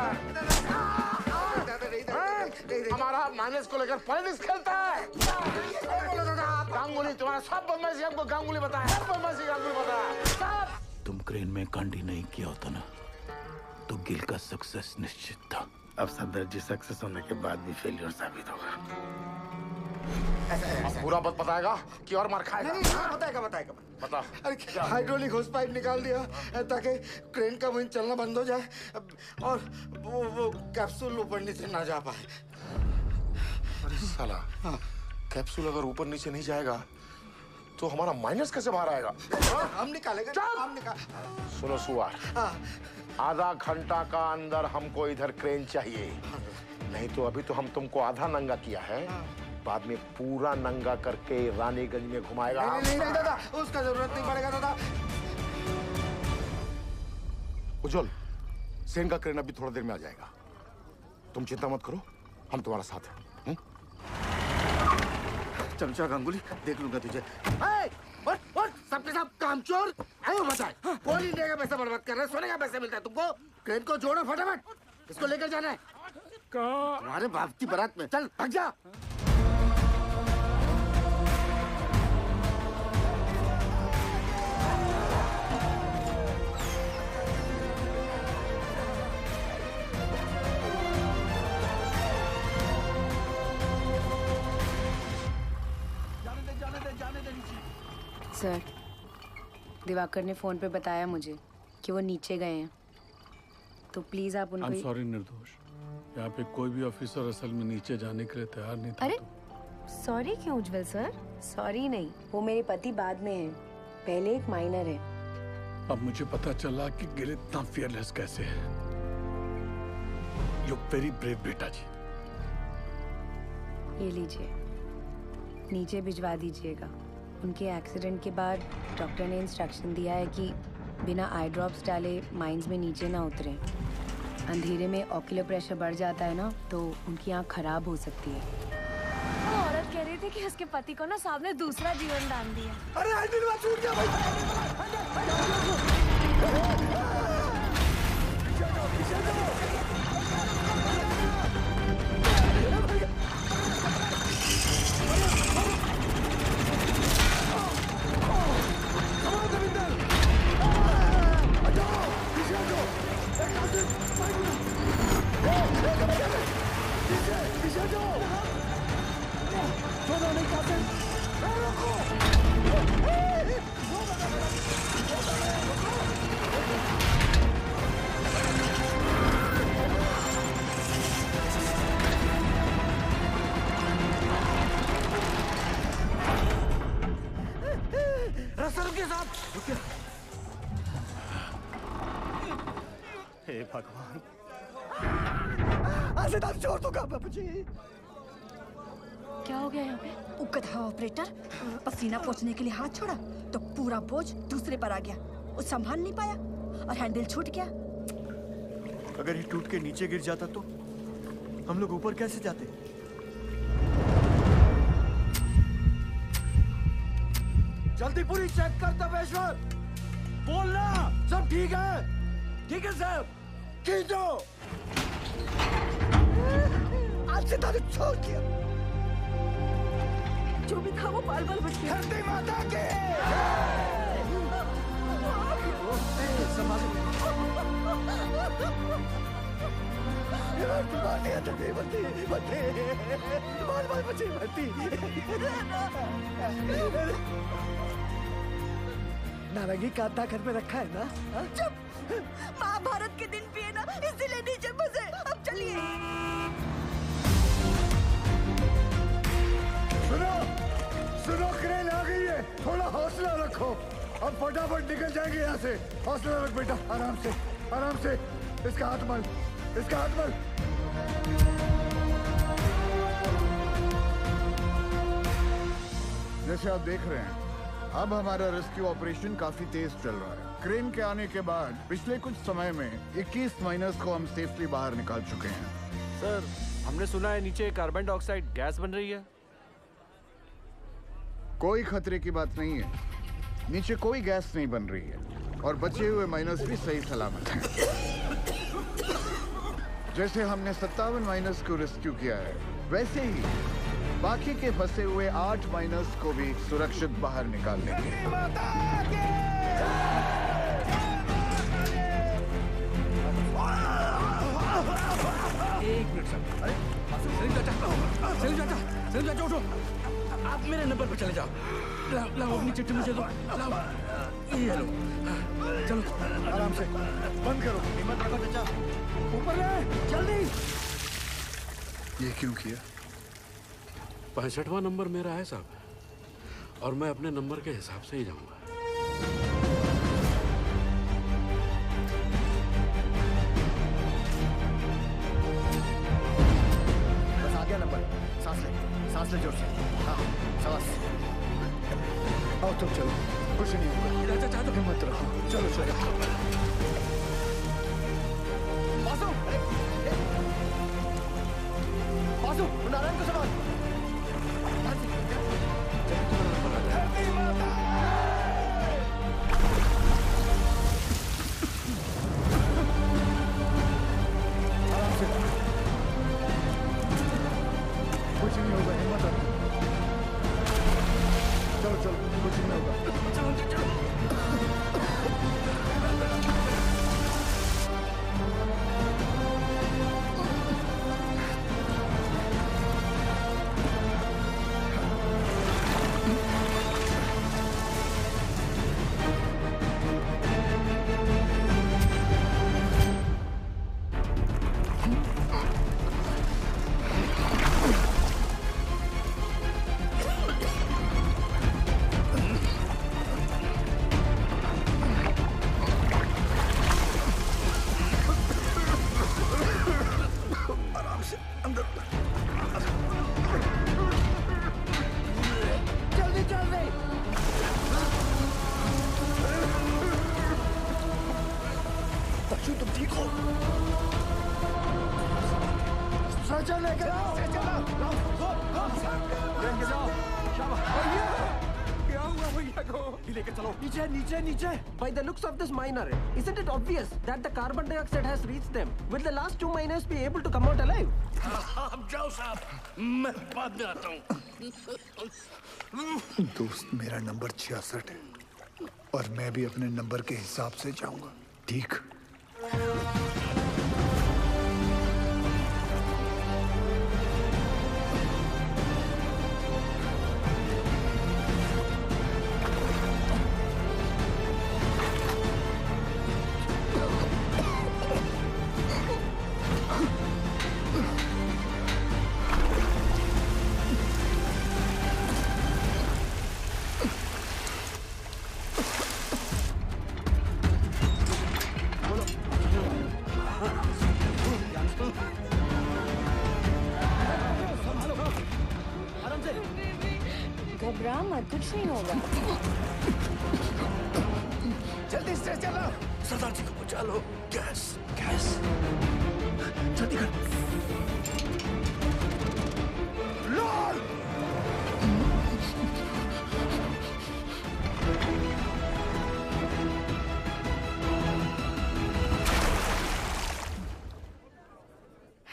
हमारा माइनस को लेकर पॉलिटिक्स खेलता है। गांगुली तुम्हारा सब बदमाशी हमको गांगुली बताया, सब बदमाशी गांगुली बताया। तुम क्रेन में कांडी नहीं किया होता ना, तो गिल का सक्सेस निश्चित था। अब सदर जी सक्सेस होने के बाद भी फेलियर साबित होगा। अब पूरा बात बताएगा कि और मार खाएगा? बताएगा। बता। अरे हाइड्रोलिक होस पाइप निकाल दिया ताकि क्रेन का वहीं चलना बंद हो जाए और वो कैप्सूल ऊपर नीचे ना जा पाए। अरे साला, कैप्सूल अगर ऊपर नीचे नहीं जाएगा तो हमारा माइनस कैसे बाहर आएगा? हम निकालेंगे। सुनो सुअर, आधा घंटा का अंदर हमको इधर क्रेन चाहिए, नहीं तो अभी तो हम तुमको आधा नंगा किया है, बाद में पूरा नंगा करके रानीगंज में घुमाएगा। नहीं दादा, उसका जरूरत नहीं पड़ेगा दादा। उज्जवल, सेन का क्रेन अभी थोड़ा देर में आ जाएगा, तुम चिंता मत करो, हम तुम्हारा साथ हैं। चमचा गांगुली, देख लूंगा तुझे। सबके सब कामचोर आयो बताए। कौन इंडिया का पैसा बर्बाद कर रहा है? सोने का पैसा मिलता है तुमको? क्रेन को जोड़ो फटाफट, इसको लेकर जाना है। तुम्हारे बाप की बारात में। चल भाग जा। सर, दिवाकर ने फोन पे बताया मुझे कि वो नीचे गए हैं, तो प्लीज आप उनको। I'm sorry निर्दोष, यहाँ पे कोई भी ऑफिसर असल में नीचे जाने के लिए तैयार नहीं था। अरे सॉरी क्यों उज्जवल सर? सॉरी नहीं, वो मेरे पति बाद में हैं, पहले एक माइनर है। अब मुझे पता चला कि गिल इतना फियरलेस कैसे है। यू वेरी ब्रेव बेटा जी। ये लीजिए, नीचे भिजवा दीजिएगा। उनके एक्सीडेंट के बाद डॉक्टर ने इंस्ट्रक्शन दिया है कि बिना आई ड्रॉप्स डाले माइंस में नीचे ना उतरें। अंधेरे में ऑक्यूलर प्रेशर बढ़ जाता है ना, तो उनकी आँख खराब हो सकती है। वो औरत कह रही थी कि उसके पति को ना साहब ने दूसरा जीवन दान दिया। अरे आइडिया छूट गया भाई। नहीं हे भगवान, आज दम छोड़ दूंगा बाबूजी। क्या हो गया यहाँ पे? उकथा ऑपरेटर पसीना पोंछने के लिए हाथ छोड़ा तो पूरा बोझ दूसरे पर आ गया। वो संभाल नहीं पाया और हैंडल छूट गया। अगर ये टूट के नीचे गिर जाता तो हम लोग ऊपर कैसे जाते? जल्दी पूरी चेक कर तपेश्वर, बोलना सब ठीक है। ठीक है साहब, खींचो। आज से तारीख छोड़ दिया। जो भी था वो बाल बाल बच गया। धरती माता के नारंगी कांता घर में रखा है ना? चुप, महाभारत के दिन पिए ना, इसीलिए नीचे फंसे। अब चलिए। सुनो सुनो, क्रेन आ गई है, थोड़ा हौसला रखो। अब फटाफट निकल जाएंगे यहाँ से। हौसला रख बेटा, आराम से आराम से। इसका हाथ मल, इसका हाथ मल। जैसे आप देख रहे हैं, अब हमारा रेस्क्यू ऑपरेशन काफी तेज चल रहा है। क्रेन के आने के बाद पिछले कुछ समय में 21 माइनर्स को हम सेफली बाहर निकाल चुके हैं। सर, हमने सुना है नीचे कार्बन डाइऑक्साइड गैस बन रही है। कोई खतरे की बात नहीं है, नीचे कोई गैस नहीं बन रही है और बचे हुए माइनर्स भी सही सलामत हैं। जैसे हमने 57 माइनर्स को रेस्क्यू किया है, वैसे ही बाकी के फंसे हुए 8 माइनर्स को भी सुरक्षित बाहर निकाल लेंगे। एक मिनट सर। अरे सलीम चाचा, सलीम चाचा, सलीम चाचा उठो। आप मेरे नंबर पर चले जाओ। लाओ अपनी चिट्ठी मुझे दो। लाओ, ये लो। चलो आराम से, बंद करो। हिम्मत रखो चाचा, ऊपर ले, जल्दी। ये क्यों किया? 65वां नंबर मेरा है साहब, और मैं अपने नंबर के हिसाब से ही जाऊंगा। बस आ गया नंबर। सांस ले जोर से। हाँ, सांस। आओ तुम चलो, कुछ नहीं होगा। हिम्मत रखो, चलो चलो। बासु, नारायण को संभाल। कुछ नहीं होगा, हिम्मत रखो। चलो चलो, कुछ नहीं होगा। चलो चलो। By the looks of this miner, isn't it obvious that the carbon dioxide has reached them? Will the last 2 miners be able to come out alive? आप जाओ साहब, मैं बाद में आता हूँ। दोस्त, मेरा नंबर 66 है और मैं भी अपने नंबर के हिसाब से जाऊंगा, ठीक? कुछ नहीं होगा। जल्दी से चलो। सरदार जी को बचा लो। गैस गैस जल्दी कर। लॉर्ड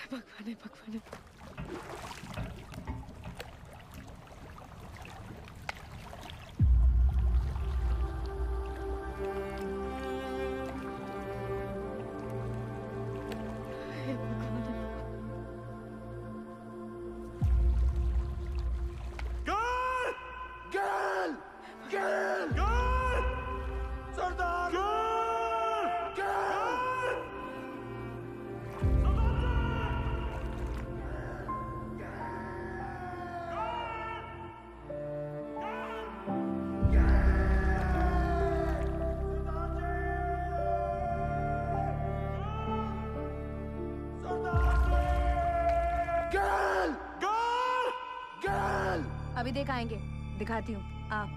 भगवान भगवान। अभी देख आएंगे, दिखाती हूँ। आप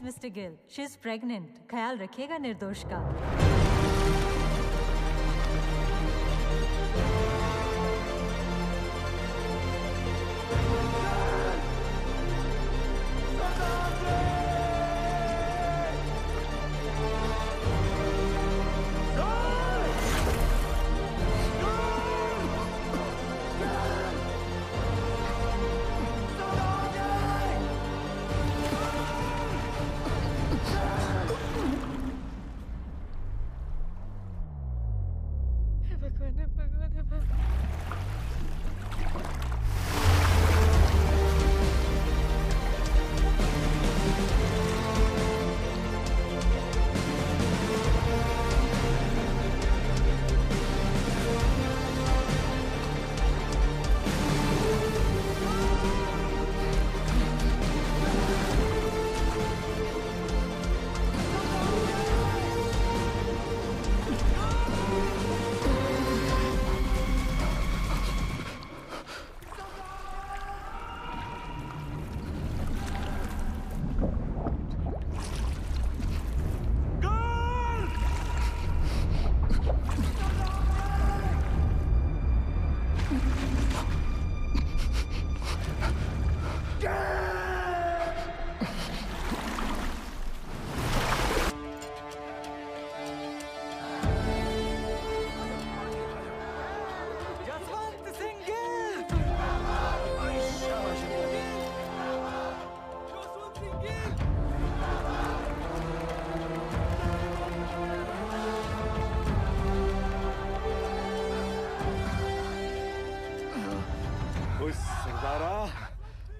mister Gill, she is pregnant. ख्याल रखिएगा निर्दोष का।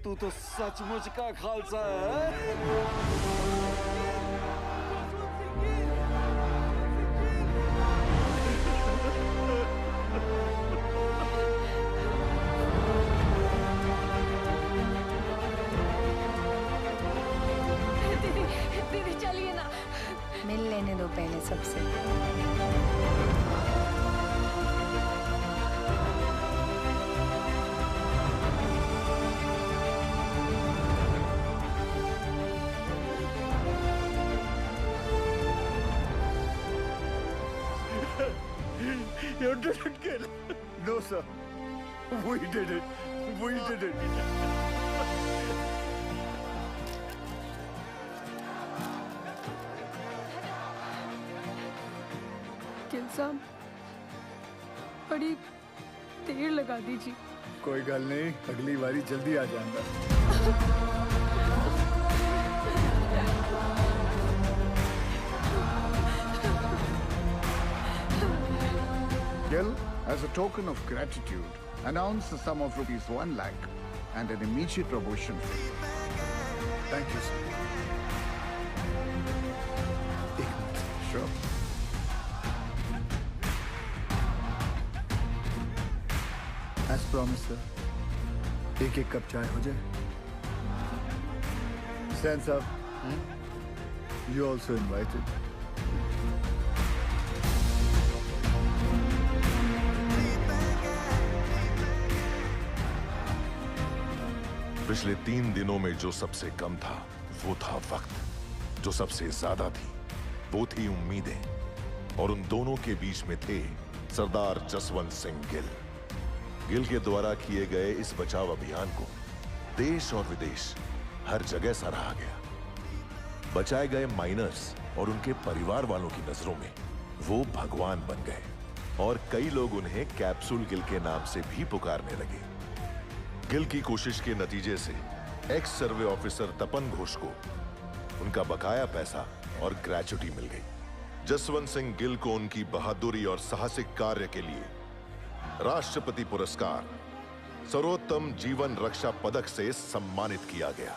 तू तो सचमुच का खालसा है। दीदी चलिए ना, मिल लेने दो पहले सबसे। You didn't kill. No, sir. We did it. We did it. Gill साहब, बड़ी देर लगा दीजिए। कोई गल नहीं, अगली बारी जल्दी आ जाऊंगा। Gil, as a token of gratitude, announce the sum of rupees 1 lakh and an immediate promotion fee. Thank you sir. एक मिनट। श्योर। एज प्रॉमिस सर, एक एक कप चाय हो जाए। सैन साहब, यू ऑल्सो इन्वाइटेड। पिछले 3 दिनों में जो सबसे कम था वो था वक्त, जो सबसे ज्यादा थी वो थी उम्मीदें, और उन दोनों के बीच में थे सरदार जसवंत सिंह गिल। गिल के द्वारा किए गए इस बचाव अभियान को देश और विदेश हर जगह सराहा गया। बचाए गए माइनर्स और उनके परिवार वालों की नजरों में वो भगवान बन गए, और कई लोग उन्हें कैप्सूल गिल के नाम से भी पुकारने लगे। गिल की कोशिश के नतीजे से एक्स सर्वे ऑफिसर तपन घोष को उनका बकाया पैसा और ग्रेच्युटी मिल गई। जसवंत सिंह गिल को उनकी बहादुरी और साहसिक कार्य के लिए राष्ट्रपति पुरस्कार सर्वोत्तम जीवन रक्षा पदक से सम्मानित किया गया।